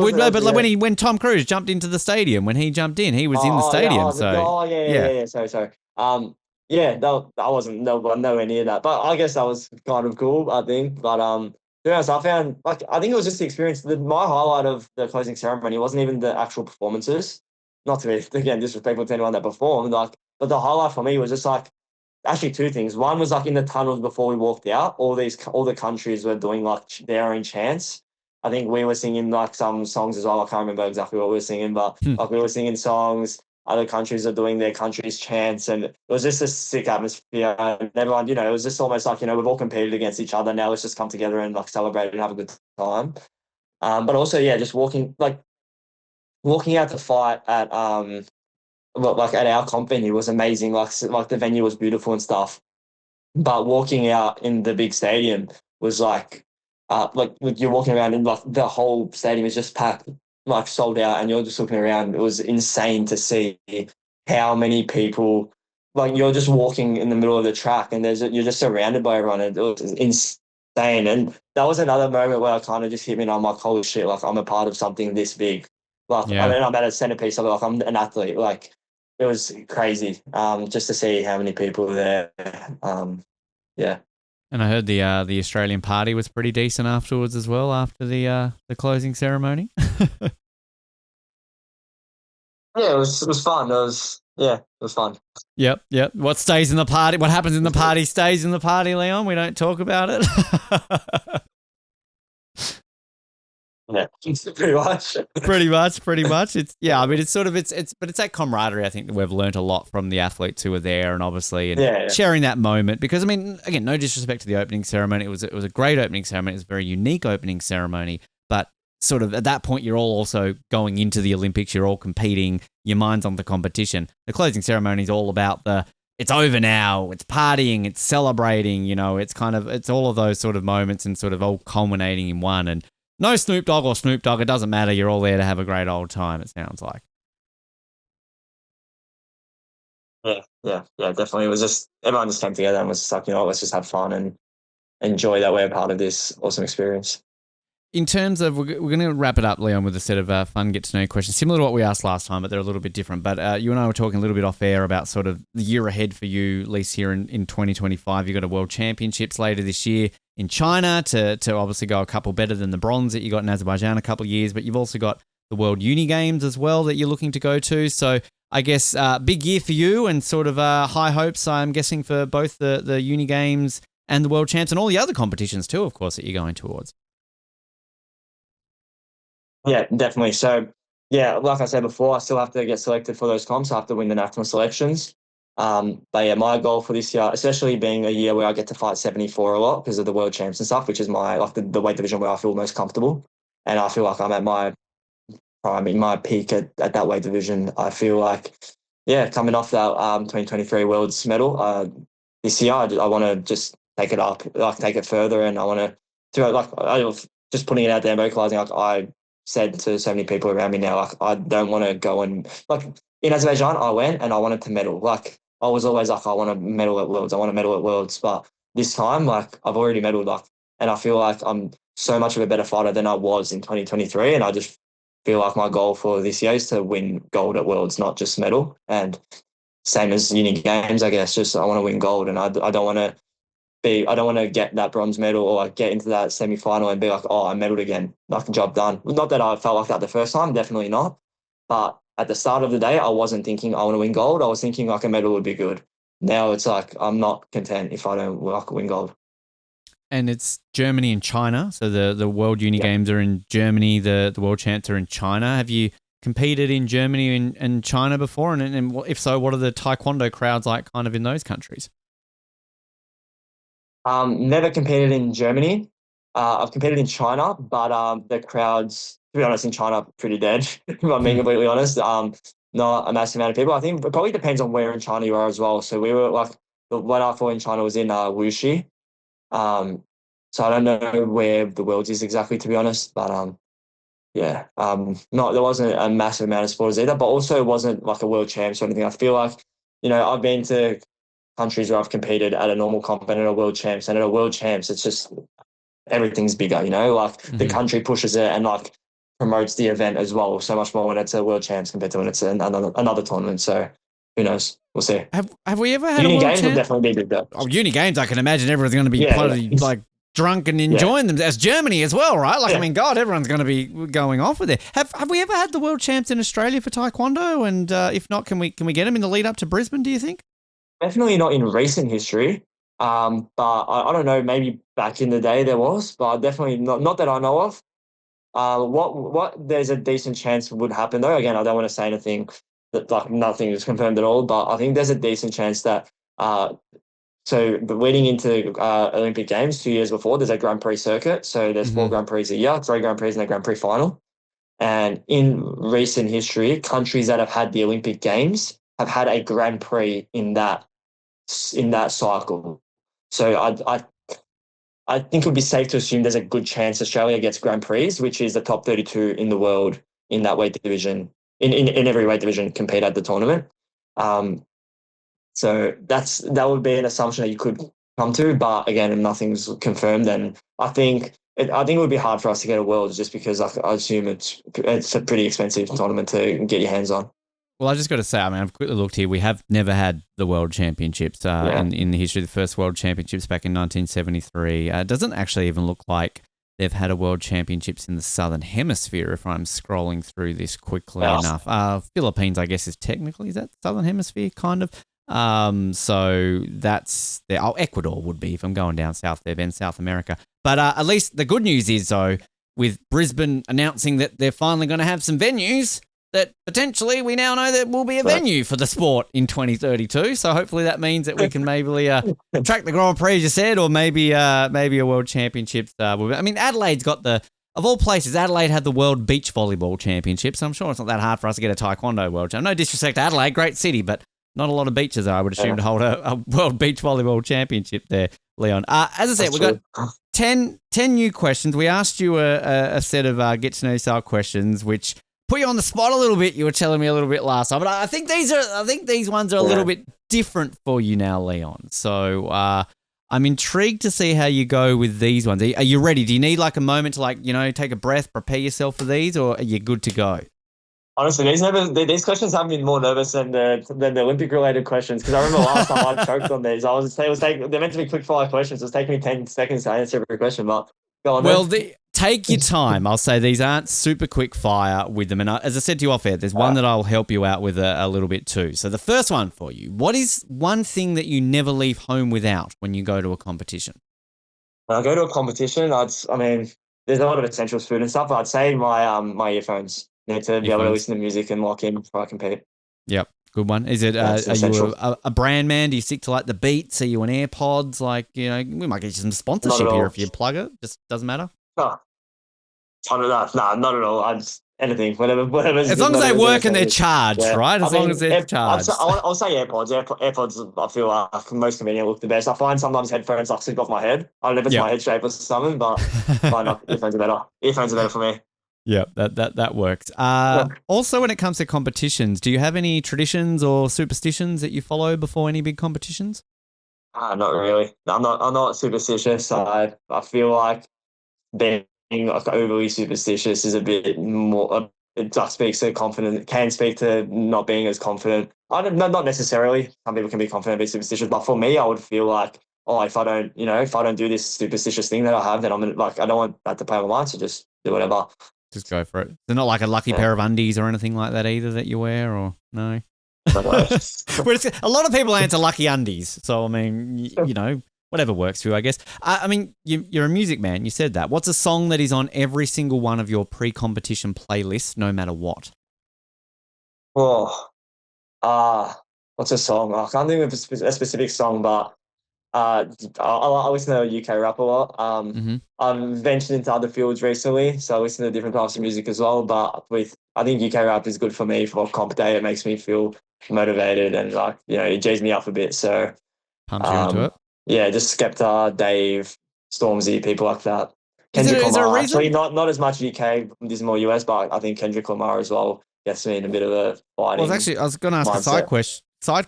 when Tom Cruise jumped into the stadium, when he jumped in, he was in the stadium. Sorry. I wasn't nowhere near that, but I guess that was kind of cool. I think, but to be honest, I found I think it was just the experience. My highlight of the closing ceremony wasn't even the actual performances. Not to be again disrespectful to anyone that performed, but the highlight for me was just like. Actually, 2 things. One was like in the tunnels before we walked out, all the countries were doing like their own chants. I think we were singing like some songs as well. I can't remember exactly what we were singing, but Hmm. like we were singing songs. Other countries are doing their country's chants, and it was just a sick atmosphere. And everyone, it was just almost like we've all competed against each other. Now let's just come together and like celebrate and have a good time. But also, yeah, just walking out to fight at like at our comp venue was amazing. Like the venue was beautiful and stuff. But walking out in the big stadium was like you're walking around and like the whole stadium is just packed, like sold out, and you're just looking around. It was insane to see how many people. Like you're just walking in the middle of the track, and you're just surrounded by everyone. And it was insane. And that was another moment where I kind of just hit me, and I'm like, holy shit! Like I'm a part of something this big. Like I Yeah. mean, I'm at a centerpiece of it. Like I'm an athlete. Like it was crazy. Just to see how many people were there. Yeah. And I heard the Australian party was pretty decent afterwards as well, after the closing ceremony. Yeah, it was fun. It was fun. Yep, yep. What stays in the party? What happens in the party stays in the party, Leon. We don't talk about it. Yeah, pretty much. pretty much. It's yeah. I mean, it's sort of but it's that camaraderie. I think that we've learnt a lot from the athletes who were there, and obviously, and Yeah, sharing that moment. Because I mean, again, no disrespect to the opening ceremony. It was a great opening ceremony. It was a very unique opening ceremony. But sort of at that point, you're all also going into the Olympics. You're all competing. Your mind's on the competition. The closing ceremony is all about it's over now. It's partying. It's celebrating. It's all of those sort of moments and sort of all culminating in one. And no Snoop Dogg or Snoop Dogg. It doesn't matter. You're all there to have a great old time, it sounds like. yeah, definitely. It was just everyone just came together and was just like, let's just have fun and enjoy that we're a part of this awesome experience. In terms of, we're going to wrap it up, Leon, with a set of fun get-to-know questions, similar to what we asked last time, but they're a little bit different. But you and I were talking a little bit off air about sort of the year ahead for you, at least here in 2025. You've got a World Championships later this year in China to obviously go a couple better than the bronze that you got in Azerbaijan a couple of years, but you've also got the World Uni Games as well that you're looking to go to. So I guess big year for you and sort of high hopes, I'm guessing, for both the Uni Games and the World Champs and all the other competitions too, of course, that you're going towards. Yeah, definitely. So, yeah, like I said before, I still have to get selected for those comps. I have to win the national selections. But yeah, my goal for this year, especially being a year where I get to fight 74 a lot because of the world champs and stuff, which is my like the weight division where I feel most comfortable, and I feel like I'm at my prime, in my peak at that weight division. I feel like, yeah, coming off that 2023 Worlds medal this year, I want to just take it up, like take it further, and I want to do it like just putting it out there and vocalizing. Like I said to so many people around me now, like I don't want to go and like in Azerbaijan, I went and I wanted to medal. Like I was always like, I want to medal at Worlds. I want to medal at Worlds, but this time, like I've already medaled, like, and I feel like I'm so much of a better fighter than I was in 2023, and I just feel like my goal for this year is to win gold at Worlds, not just medal. And same as Uni Games, I guess, just I want to win gold, and I don't want to I don't want to get that bronze medal or like get into that semi final and be like, oh, I medaled again, like job done. Not that I felt like that the first time, definitely not. But at the start of the day, I wasn't thinking I want to win gold. I was thinking like a medal would be good. Now it's like I'm not content if I don't like win gold. And it's Germany and China. So the World Uni Games are in Germany. The World Champs are in China. Have you competed in Germany and China before? And if so, what are the taekwondo crowds like kind of in those countries? Never competed in Germany. I've competed in China, but the crowds, to be honest, in China are pretty dead, if I'm being completely honest. Not a massive amount of people. I think it probably depends on where in China you are as well. So we were like, when I fought in China was in Wuxi. So I don't know where the Worlds is exactly, to be honest, but yeah, not there wasn't a massive amount of sports either, but also it wasn't like a world champs or anything. I feel like, I've been to countries where I've competed at a normal comp and at a world champs, and at a world champs, it's just everything's bigger, like the country pushes it and like promotes the event as well so much more when it's a world champs compared to when it's another tournament. So who knows? We'll see. Have we ever had Uni a world Games will definitely be big though. Oh, Uni Games, I can imagine everyone's going to be bloody like drunk and enjoying them. As Germany as well, right? Like, I mean, God, everyone's going to be going off with it. Have we ever had the world champs in Australia for taekwondo? And if not, can we get them in the lead up to Brisbane, do you think? Definitely not in recent history. But I don't know, maybe back in the day there was, but definitely not that I know of. What there's a decent chance would happen though. Again, I don't want to say anything that like nothing is confirmed at all, but I think there's a decent chance that but leading into Olympic Games 2 years before, there's a Grand Prix circuit. So there's four Grand Prix a year, three Grand Prix and a Grand Prix final. And in recent history, countries that have had the Olympic Games have had a Grand Prix in that cycle. So I think it would be safe to assume there's a good chance Australia gets Grand Prix, which is the top 32 in the world in that weight division, in every weight division compete at the tournament. So that would be an assumption that you could come to, but again, if nothing's confirmed, then I think it would be hard for us to get a Worlds just because I assume it's a pretty expensive tournament to get your hands on. Well, I just got to say, I mean, I've quickly looked here. We have never had the World Championships in the history. The first World Championships back in 1973. It doesn't actually even look like they've had a World Championships in the Southern Hemisphere, if I'm scrolling through this quickly enough. Philippines, I guess, is that Southern Hemisphere, kind of? So that's there. Ecuador would be if I'm going down south there, then South America. But at least the good news is, though, with Brisbane announcing that they're finally going to have some venues, that potentially we now know that will be a venue for the sport in 2032. So hopefully that means that we can maybe track the Grand Prix, as you said, or maybe a World Championships. I mean, Adelaide's got of all places, Adelaide had the World Beach Volleyball Championships. So I'm sure it's not that hard for us to get a Taekwondo World Champ. No disrespect to Adelaide, great city, but not a lot of beaches, I would assume, to hold a World Beach Volleyball Championship there, Leon. As I said, we've got 10 new questions. We asked you a set of get-to-know style questions, which put you on the spot a little bit. You were telling me a little bit last time, but I think these ones are a little bit different for you now, Leon. So I'm intrigued to see how you go with these ones. Are you ready? Do you need like a moment to take a breath, prepare yourself for these, or are you good to go? Honestly, these questions have me more nervous than the Olympic related questions, because I remember last time I choked on these. They're meant to be quick fire questions. It was taking me 10 seconds to answer every question, but go on. Well, take your time. I'll say these aren't super quick fire with them. And as I said to you off air, there's one that I'll help you out with a little bit too. So the first one for you, what is one thing that you never leave home without when you go to a competition? When I go to a competition, there's a lot of essentials, food and stuff, but I'd say my earphones. Need to be able to listen to music and lock in before I compete. Yep, good one. Is it? Are you a brand man? Do you stick to like the Beats? Are you an AirPods? We might get you some sponsorship here if you plug it. Just doesn't matter. No, not at all. I just anything, whatever. As long as they work and they're charged, right? As long as they're charged. I'll say AirPods. AirPods, I feel like most convenient, look the best. I find sometimes headphones slip off my head. I don't know if it's my head shape or something, but earphones are better. Earphones are better for me. Yeah, that works. Also, when it comes to competitions, do you have any traditions or superstitions that you follow before any big competitions? Not really. I'm not superstitious. I feel like being overly superstitious is a bit more. It just speaks to confidence. It can speak to not being as confident. Not necessarily. Some people can be confident and be superstitious, but for me, I would feel like, if I don't do this superstitious thing that I have, then I don't want that to play my mind. So just do whatever. Just go for it. They're not like a lucky pair of undies or anything like that either that you wear, or no? A lot of people answer lucky undies. So, I mean, whatever works for you, I guess. You're a music man. You said that. What's a song that is on every single one of your pre-competition playlists, no matter what? What's a song? I can't think of a specific song, but I listen to UK rap a lot. I've ventured into other fields recently, so I listen to different types of music as well. But I think UK rap is good for me for comp day. It makes me feel motivated and it G's me up a bit. So pumps you into it. Yeah, just Skepta, Dave, Stormzy, people like that. Kendrick Lamar, actually not as much UK. This is more US, but I think Kendrick Lamar as well gets me in a bit of a fighting. Well, I was going to ask a side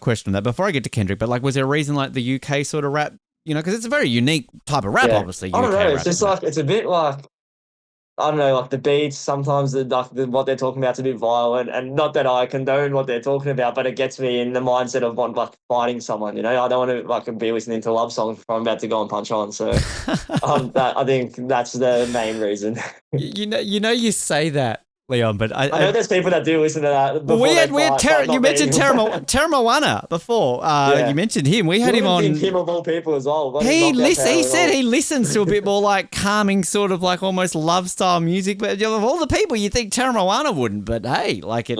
question on that before I get to Kendrick, but was there a reason the UK sort of rap, because it's a very unique type of rap, obviously. I don't know. It's just it's a bit I don't know, the beats, sometimes what they're talking about is a bit violent, and not that I condone what they're talking about, but it gets me in the mindset of fighting someone, I don't want to be listening to love songs before I'm about to go and punch on. So I think that's the main reason. You say that, Leon, but I know there's people that do listen to that well, before they we had fight, but you not mentioned me. Teramawana before. Yeah. You mentioned him. We had You him wouldn't think on. him of all people as well. What He said he listens to a bit more like calming, sort of like almost love style music. But of all the people, you think Teramawana wouldn't. But hey, like it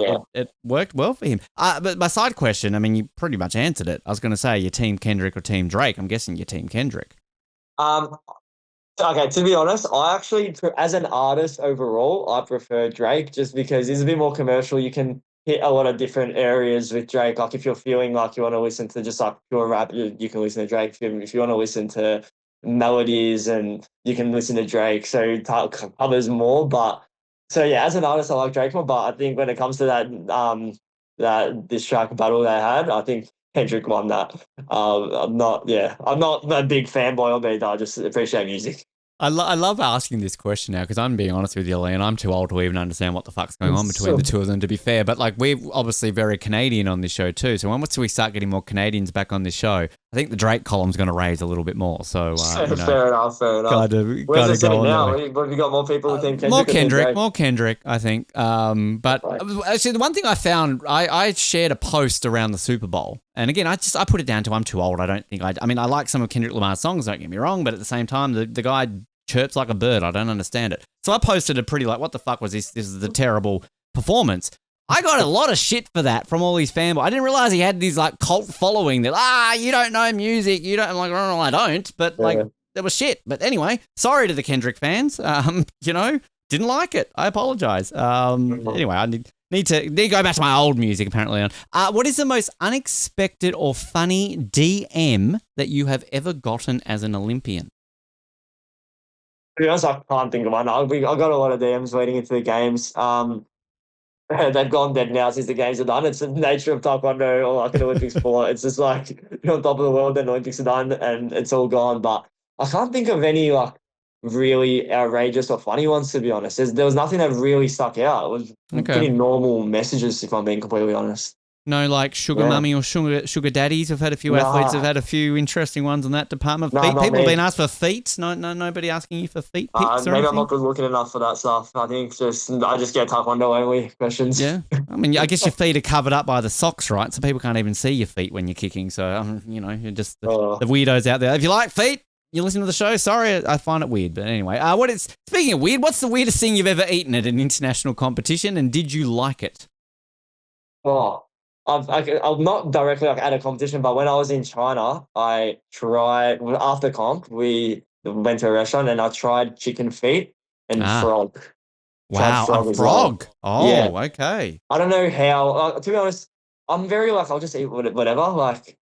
worked well for him. But my side question, I mean, you pretty much answered it. I was going to say, your team Kendrick or team Drake. I'm guessing your team Kendrick. Okay, to be honest, I actually, as an artist overall, I prefer Drake just because he's a bit more commercial. You can hit a lot of different areas with Drake. Like if you're feeling like you want to listen to just like pure rap, you can listen to Drake. If you want to listen to melodies, and you can listen to Drake. So it covers more. But so yeah, as an artist, I like Drake more. But I think when it comes to that diss track battle they had, I think Kendrick won that. I'm not a big fanboy of it. I just appreciate music. I love asking this question now because I'm being honest with you, Lee, and I'm too old to even understand what the fuck's going on between the two of them, to be fair. But like, we're obviously very Canadian on this show too. So once we start getting more Canadians back on this show, I think the Drake column's going to raise a little bit more. So fair enough. Where's it sitting now? Have you got more people who think Kendrick? More Kendrick, I think. But actually, the one thing I found, I shared a post around the Super Bowl, and again, I put it down to I'm too old. I don't think I mean, I like some of Kendrick Lamar's songs. Don't get me wrong, but at the same time, the guy chirps like a bird. I don't understand it. So I posted a pretty like, what the fuck was this? This is the terrible performance. I got a lot of shit for that from all these fanboys. I didn't realize he had these like cult following that, you don't know music. You don't. I'm like, oh, I don't. But like, there was shit. But anyway, sorry to the Kendrick fans. Didn't like it. I apologize. Anyway, I need to go back to my old music apparently. What is the most unexpected or funny DM that you have ever gotten as an Olympian? To be honest, I can't think of one. I got a lot of DMs leading into the games. They've gone dead now since the games are done. It's the nature of taekwondo or like an Olympic sport. It's just like you're on top of the world, then the Olympics are done, and it's all gone. But I can't think of any like really outrageous or funny ones, to be honest. There was nothing that really stuck out. It was pretty normal messages, if I'm being completely honest. No, like sugar mummy or sugar daddies. We've had a few athletes have had a few interesting ones in that department. People have been asked for feet. No, nobody asking you for feet pics or maybe anything? I'm not good looking enough for that stuff. I think I just get taekwondo only questions. Yeah, I mean, I guess your feet are covered up by the socks, right? So people can't even see your feet when you're kicking. So you're just the weirdos out there. If you like feet, you listen to the show. Sorry, I find it weird. But anyway, speaking of weird, what's the weirdest thing you've ever eaten at an international competition, and did you like it? Oh. I'm not directly like at a competition, but when I was in China, I tried after comp. We went to a restaurant and I tried chicken feet and frog. Wow, a frog. Well. Oh, yeah. Okay. I don't know how. To be honest, I'm very like I'll just eat whatever. Like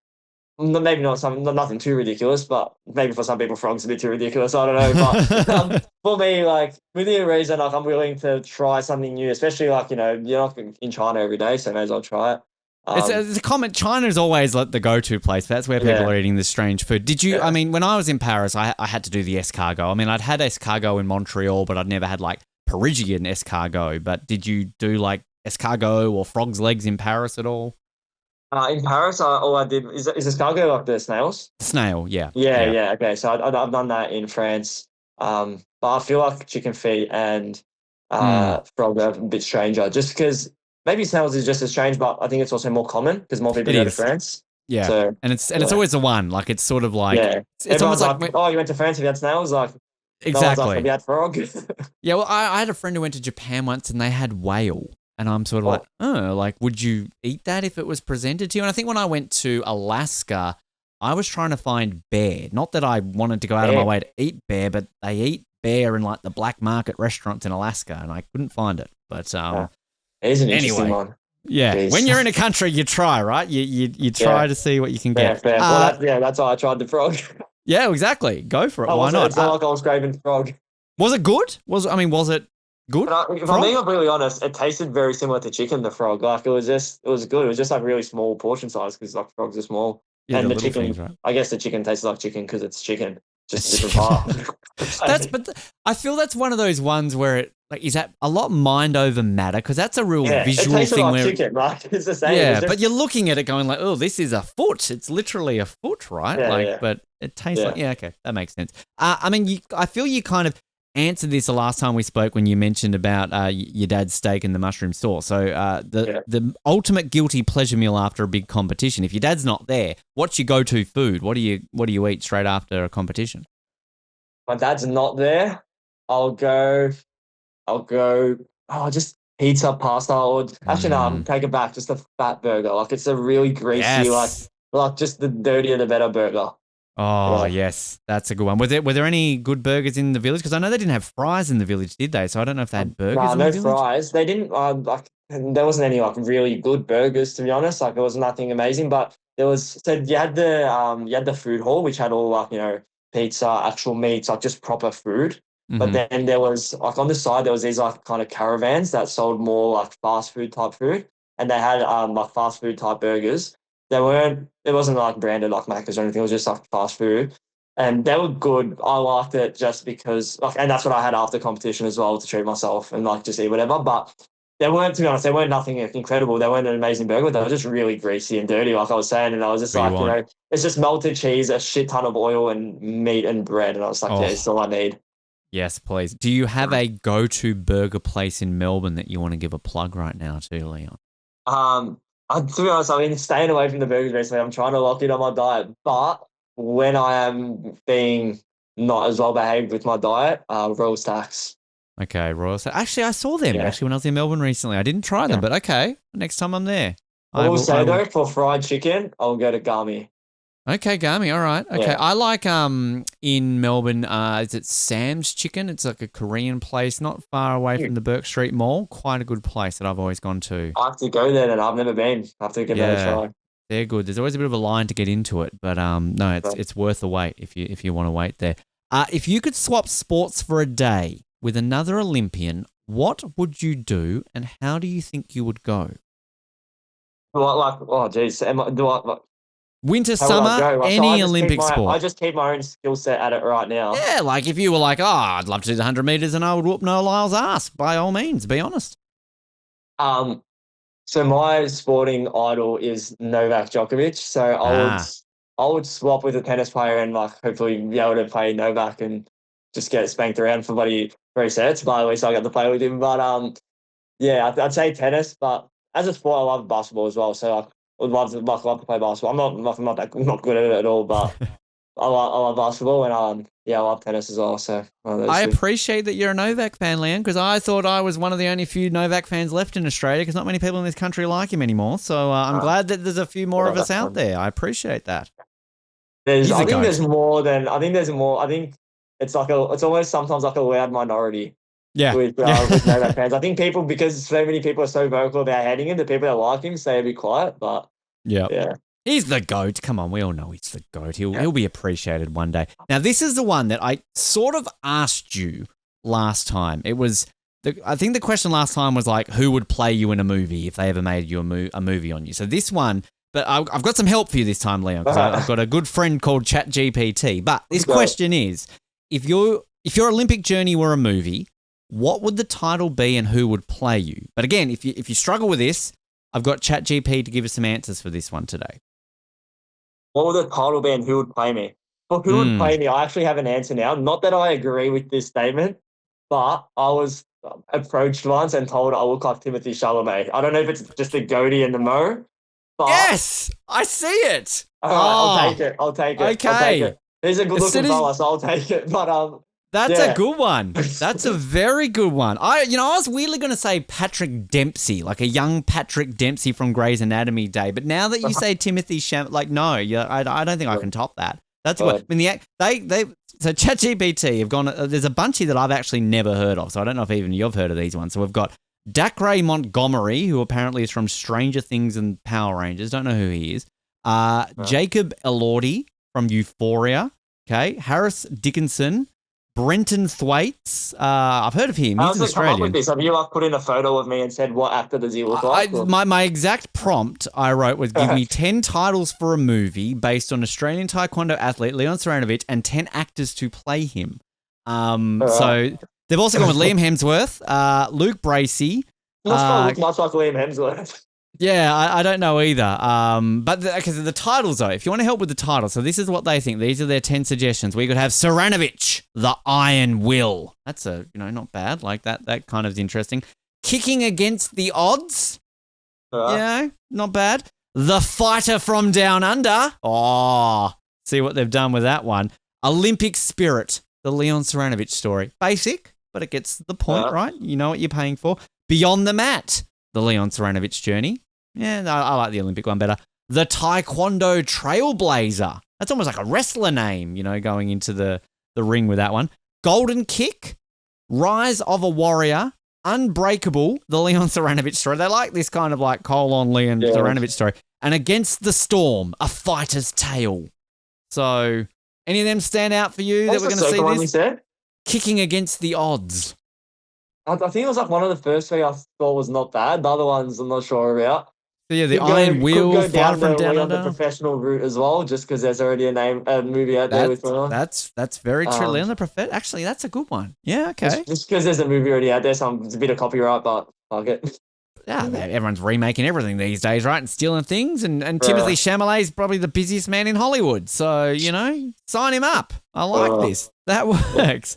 maybe nothing too ridiculous, but maybe for some people, frogs a bit too ridiculous. I don't know, but for me, like within a reason, like I'm willing to try something new, especially like you're not in China every day, so may as well try it. It's a comment. China's always like the go-to place. That's where people are eating this strange food. Did you? I mean, when I was in Paris, I had to do the escargot. I mean, I'd had escargot in Montreal, but I'd never had like Parisian escargot. But did you do like escargot or frog's legs in Paris at all? In Paris, all I did is escargot like the snails. Snail, yeah. Yeah. Okay, so I've done that in France. But I feel like chicken feet and frog are a bit stranger, just because. Maybe snails is just as strange, but I think it's also more common because more people go to France. Yeah, so, it's always the one. Like it's sort of like it's almost like oh, you went to France, have you had snails? Like exactly. Like, have you had frog? Yeah, well, I had a friend who went to Japan once and they had whale, and I'm sort of like would you eat that if it was presented to you? And I think when I went to Alaska, I was trying to find bear. Not that I wanted to go out of my way to eat bear, but they eat bear in like the black market restaurants in Alaska, and I couldn't find it. But it is an interesting one. Yeah, jeez. When you're in a country, you try, right? You try to see what you can get. Fair. Well, that's why I tried the frog. Yeah, exactly. Go for it. Why not? It's not like I was craving frog. Was it good? Was it good? If I'm being really honest, it tasted very similar to chicken, the frog. Like it was good. It was just like really small portion size because like frogs are small. Yeah, and the chicken, things, right? I guess the chicken tastes like chicken because it's chicken. Just a different part. I feel that's one of those ones where it is that a lot mind over matter because that's a real visual it thing. Like where chicken, right? It's the same. Yeah, but you're looking at it going like, oh, this is a foot. It's literally a foot, right? But it tastes like okay, that makes sense. I mean, I feel you kind of answered this the last time we spoke when you mentioned about your dad's steak and the mushroom sauce. So the ultimate guilty pleasure meal after a big competition. If your dad's not there, what's your go-to food? What do you eat straight after a competition? My dad's not there. I'll go. Oh, just pizza, pasta, or actually no, I'm Mm, take it back. Just a fat burger. Like it's a really greasy, yes. like just the dirtier the better burger. Oh, Yeah. yes. That's a good one. Were there any good burgers in the village? Because I know they didn't have fries in the village, did they? So I don't know if they had burgers Nah, in the no village. fries. They didn't like there wasn't any like really good burgers to be honest. Like there was nothing amazing, but there was so you had the food hall which had all like, pizza, actual meats, like just proper food. But Mm-hmm. then there was like on the side there was these like kind of caravans that sold more like fast food type food. And they had like fast food type burgers. It wasn't like branded like Macca's or anything, it was just like fast food. And they were good. I liked it just because, like, and that's what I had after competition as well to treat myself and like just eat whatever. But they weren't, to be honest, they weren't nothing incredible. They weren't an amazing burger. They were just really greasy and dirty, like I was saying. And I was just What you like, want? it's just melted cheese, a shit ton of oil, and meat and bread. And I was like, yeah, it's Oh, all I need. yes, please. Do you have a go-to burger place in Melbourne that you want to give a plug right now to, Leon? To be honest, I've been staying away from the burgers recently. I'm trying to lock in on my diet, but when I am being not as well behaved with my diet, roll stacks. Okay, Royal. Actually, I saw them Yeah. actually when I was in Melbourne recently. I didn't try them, Yeah. but okay. Next time I'm there, I I will will. I say will. though, for fried chicken, I'll go to Gummy. Okay, Gami. All right. Okay, Yeah. I like in Melbourne. Is it Sam's Chicken? It's like a Korean place, not far away from the Burke Street Mall. Quite a good place that I've always gone to. I have to go there then. I've never been. I have to give that a Yeah, try. they're good. There's always a bit of a line to get into it, but no, So, it's worth the wait if you want to wait there. If you could swap sports for a day with another Olympian, what would you do, and how do you think you would go? oh geez, like, Winter, how would I summer, go? Like, so any Olympic I sport. just keep my own skill set at it right now. Yeah, like if you were like, oh, I'd love to do the 100 meters and I would whoop Noah Lyle's ass, by all means, be honest. Um, so my sporting idol is Novak Djokovic. So Ah, I would swap with a tennis player and like hopefully be able to play Novak and just get spanked around for bloody 3 sets. But at least I got to play with him. But yeah, I'd say tennis. But as a sport, I love basketball as well. So I would love to play basketball. I'm not good at it at all, but I love basketball and yeah, I love tennis as well. So one of those I two. appreciate that you're a Novak fan, Liam, because I thought I was one of the only few Novak fans left in Australia because not many people in this country like him anymore. So I'm glad that there's a few more of us out there. I appreciate that. He's I the think GOAT. there's more than I think there's more. I think it's almost sometimes like a loud minority Yeah. with Novak Yeah. fans. I think people because so many people are so vocal about hating him, the people that like him stay a bit quiet. But Yep. yeah, He's the GOAT. Come on, we all know he's the GOAT. yeah. He'll be appreciated one day. Now, this is the one that I sort of asked you last time. It was, I think the question last time was like, who would play you in a movie if they ever made you a movie on you? So this one, but I've got some help for you this time, Leon, because I've got a good friend called ChatGPT. But this question is, if your Olympic journey were a movie, what would the title be and who would play you? But again, if you struggle with this, I've got ChatGPT to give us some answers for this one today. What would the title be and who would play me? Well, who would play me? I actually have an answer now. Not that I agree with this statement, but I was approached once and told I look like Timothée Chalamet. I don't know if it's just the goatee and the mo, but Yes, I see it. all right, I'll take Oh, it. I'll take it. I'll take okay. it. He's a good looking fella, so I'll take it. But That's a yeah. good one. That's a very good one. I was weirdly going to say Patrick Dempsey, like a young Patrick Dempsey from Grey's Anatomy day. But now that you say Timothy Chalamet, like no, yeah, I don't think I can top that. That's what I mean. So ChatGPT have gone. There's a bunch here that I've actually never heard of. So I don't know if even you've heard of these ones. So we've got Dacre Montgomery, who apparently is from Stranger Things and Power Rangers. Don't know who he is. Jacob Elordi from Euphoria. Okay, Harris Dickinson. Brenton Thwaites. I've heard of him. How He's does an it come up with Australian. this? Have you like put in a photo of me and said what actor does he look like? My exact prompt I wrote was give me 10 titles for a movie based on Australian taekwondo athlete Leon Sejranovic and 10 actors to play him. So they've also gone with Liam Hemsworth, Luke Bracey. Looks much like Liam Hemsworth. Yeah, I don't know either. But because the titles though, if you want to help with the title, so this is what they think. These are their 10 suggestions. We could have Sejranovic, the Iron Will. That's not bad. Like that kind of is interesting. Kicking against the odds. Not bad. The Fighter from Down Under. Oh, see what they've done with that one. Olympic Spirit, the Leon Sejranovic story. Basic, but it gets the point, right? You know what you're paying for. Beyond the Mat, the Leon Sejranovic journey. Yeah, I like the Olympic one better. The Taekwondo Trailblazer. That's almost like a wrestler name, going into the ring with that one. Golden Kick, Rise of a Warrior, Unbreakable, the Leon Sejranovic story. They like this kind of like Leon Sejranovic story. And Against the Storm, A Fighter's Tale. So, any of them stand out for you that we're going to see this? You said? Kicking Against the Odds. I think it was like one of the first three I thought was not bad. The other ones I'm not sure about. So yeah, the Iron Will, Fighter from Down Under. The professional route as well, just because there's already a movie out there with Leon. That's very true. Leon the Prophet. Actually, that's a good one. Yeah, okay. Just because there's a movie already out there, so it's a bit of copyright, but fuck it. Yeah, everyone's remaking everything these days, right? And stealing things. And Timothée Chalamet is probably the busiest man in Hollywood. So, sign him up. I like this. That works.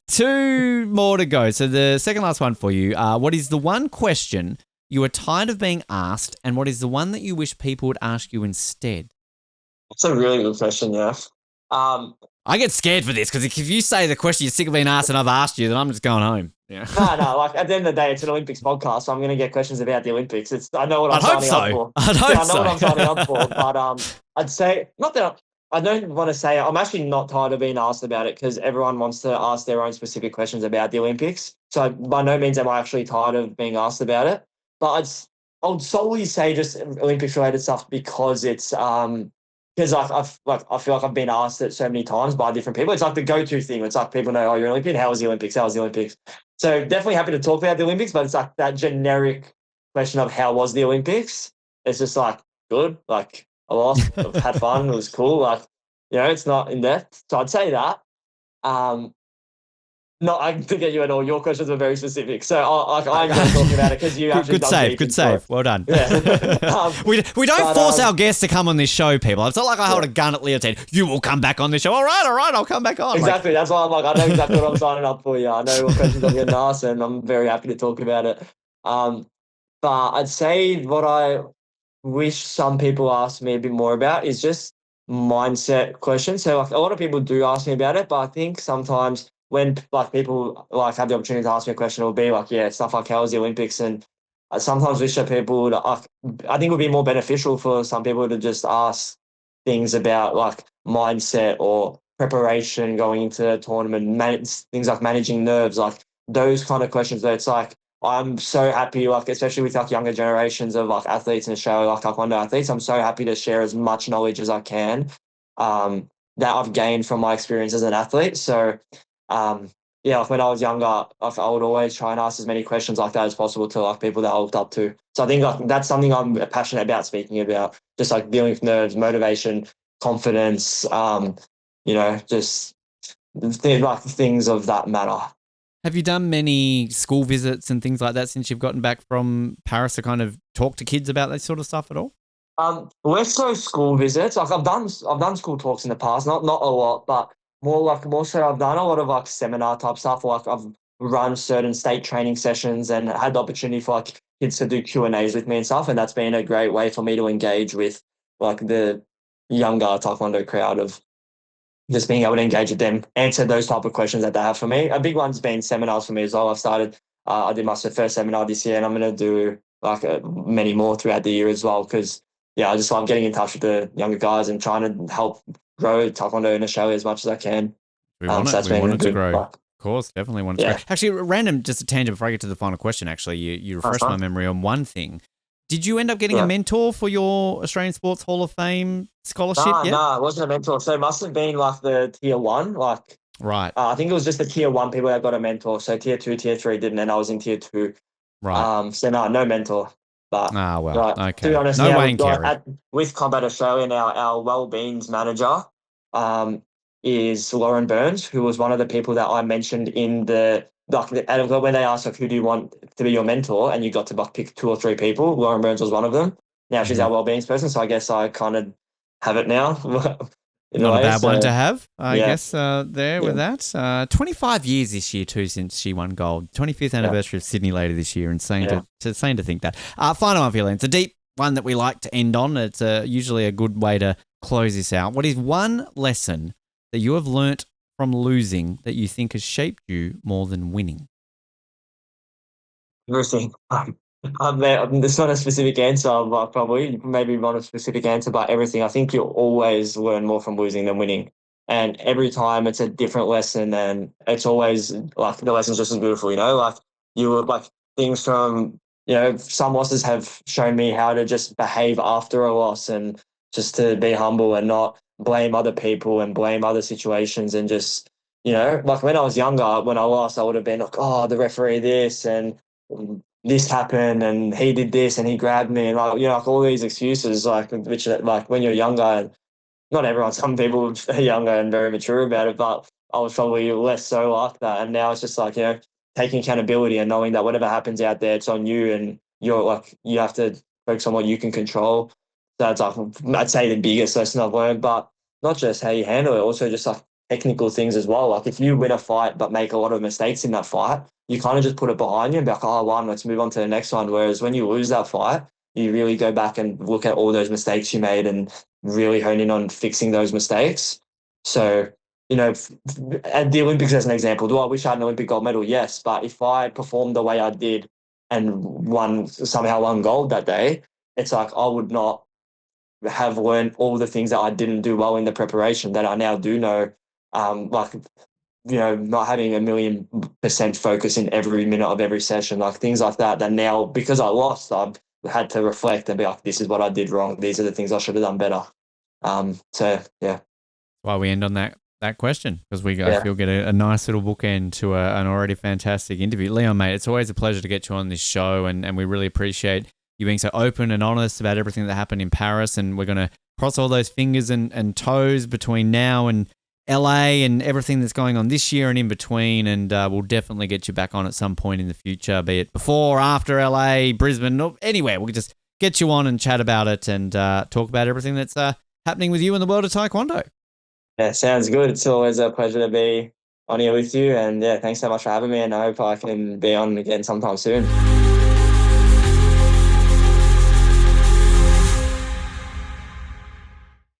2 more to go. So the second last one for you. What is the one question you are tired of being asked, and what is the one that you wish people would ask you instead? That's a really good question, yeah. I get scared for this because if you say the question you're sick of being asked and I've asked you, then I'm just going home. Yeah. No. Like at the end of the day, it's an Olympics podcast, so I'm going to get questions about the Olympics. I know what I'm signing up for. I know what I'm signing up for, but I'd say not that I don't want to say I'm actually not tired of being asked about it because everyone wants to ask their own specific questions about the Olympics. So by no means am I actually tired of being asked about it. But I would solely say just Olympics related stuff because it's because I feel like I've been asked it so many times by different people. It's like the go-to thing. It's like people know, oh, you're an Olympian. How was the Olympics? How was the Olympics? So definitely happy to talk about the Olympics, but it's like that generic question of how was the Olympics? It's just like good. Like I lost, I've had fun. It was cool. Like it's not in depth. So I'd say that. Not I didn't get you at all. Your questions were very specific. So I enjoy talking about it because you actually good save. Well done. Yeah. We don't force our guests to come on this show, people. It's not like I hold a gun at Leo's head. You will come back on this show. All right, I'll come back on. Exactly. That's why I'm like, I know exactly what I'm signing up for. Yeah, I know what questions I'm getting asked, and I'm very happy to talk about it. But I'd say what I wish some people ask me a bit more about is just mindset questions. So like a lot of people do ask me about it, but I think sometimes when like people like have the opportunity to ask me a question, it'll be like, stuff like how was the Olympics? And I sometimes wish that people would, I think it would be more beneficial for some people to just ask things about like mindset or preparation going into a tournament, things like managing nerves, like those kind of questions. That it's like, I'm so happy, like especially with like younger generations of like athletes in Australia, like taekwondo athletes, I'm so happy to share as much knowledge as I can that I've gained from my experience as an athlete. So like when I was younger, I would always try and ask as many questions like that as possible to like people that I looked up to. So I think like that's something I'm passionate about speaking about, just like dealing with nerves, motivation, confidence, just things of that matter. Have you done many school visits and things like that since you've gotten back from Paris to kind of talk to kids about that sort of stuff at all? Less so school visits. Like I've done school talks in the past, not a lot, but more so I've done a lot of like seminar type stuff. Like I've run certain state training sessions and had the opportunity for like kids to do Q&As with me and stuff. And that's been a great way for me to engage with like the younger taekwondo crowd of just being able to engage with them, answer those type of questions that they have for me. A big one's been seminars for me as well. I did my first seminar this year and I'm going to do like many more throughout the year as well. Cause I just love getting in touch with the younger guys and trying to help grow taekwondo in Australia as much as I can. We want it to grow. Of course, definitely want it to grow. Actually, just a tangent before I get to the final question, actually, you refreshed my memory on one thing. Did you end up getting a mentor for your Australian Sports Hall of Fame scholarship? No, it wasn't a mentor. So it must have been like the tier 1, like right. I think it was just the tier 1 people that got a mentor. So tier 2, tier 3 didn't, and I was in tier 2. Right. So no mentor. But okay. To be honest, no Wayne Carey. With Combat Australia now, our wellbeings manager, is Lauren Burns, who was one of the people that I mentioned in the like when they asked like who do you want to be your mentor, and you got to like pick 2 or 3 people. Lauren Burns was one of them. Now she's our wellbeing person, so I guess I kind of have it now in a Not a way. bad one So to have, I yeah, guess, there with that. 25 years this year, too, since she won gold. 25th anniversary of Sydney later this year. Insane to think that. Final one for you, Leon. It's a deep one that we like to end on. It's usually a good way to close this out. What is one lesson that you have learnt from losing that you think has shaped you more than winning? everything. There's not a specific answer, but probably maybe not a specific answer, but everything. I think you always learn more from losing than winning. And every time it's a different lesson, and it's always like the lesson's just as beautiful, like you would like things from, some losses have shown me how to just behave after a loss and just to be humble and not blame other people and blame other situations and just, like when I was younger, when I lost, I would have been like, oh, the referee this and this happened and he did this and he grabbed me and like all these excuses which like when you're younger and not everyone, some people are younger and very mature about it, but I was probably less so like that. And now it's just like, taking accountability and knowing that whatever happens out there, it's on you and you're like, you have to focus on what you can control. That's like, I'd say the biggest lesson I've learned, but not just how you handle it, also just like technical things as well. Like if you win a fight but make a lot of mistakes in that fight, you kind of just put it behind you and be like, oh, I won, let's move on to the next one. Whereas when you lose that fight, you really go back and look at all those mistakes you made and really hone in on fixing those mistakes. So, at the Olympics as an example, do I wish I had an Olympic gold medal? Yes. But if I performed the way I did and somehow won gold that day, it's like I would not have learned all the things that I didn't do well in the preparation that I now do know. Like, not having 1,000,000% focus in every minute of every session, like things like that, that now, because I lost, I've had to reflect and be like, this is what I did wrong. These are the things I should have done better. So yeah. Why we end on that question, because I Yeah. feel get a nice little bookend to an already fantastic interview. Leon, mate, it's always a pleasure to get you on this show, and we really appreciate you being so open and honest about everything that happened in Paris, and we're going to cross all those fingers and toes between now and LA and everything that's going on this year and in between, and we'll definitely get you back on at some point in the future, be it before or after LA, Brisbane, or anywhere. We'll just get you on and chat about it and talk about everything that's happening with you in the world of Taekwondo. Yeah, sounds good. It's always a pleasure to be on here with you. And yeah, thanks so much for having me. And I hope I can be on again sometime soon.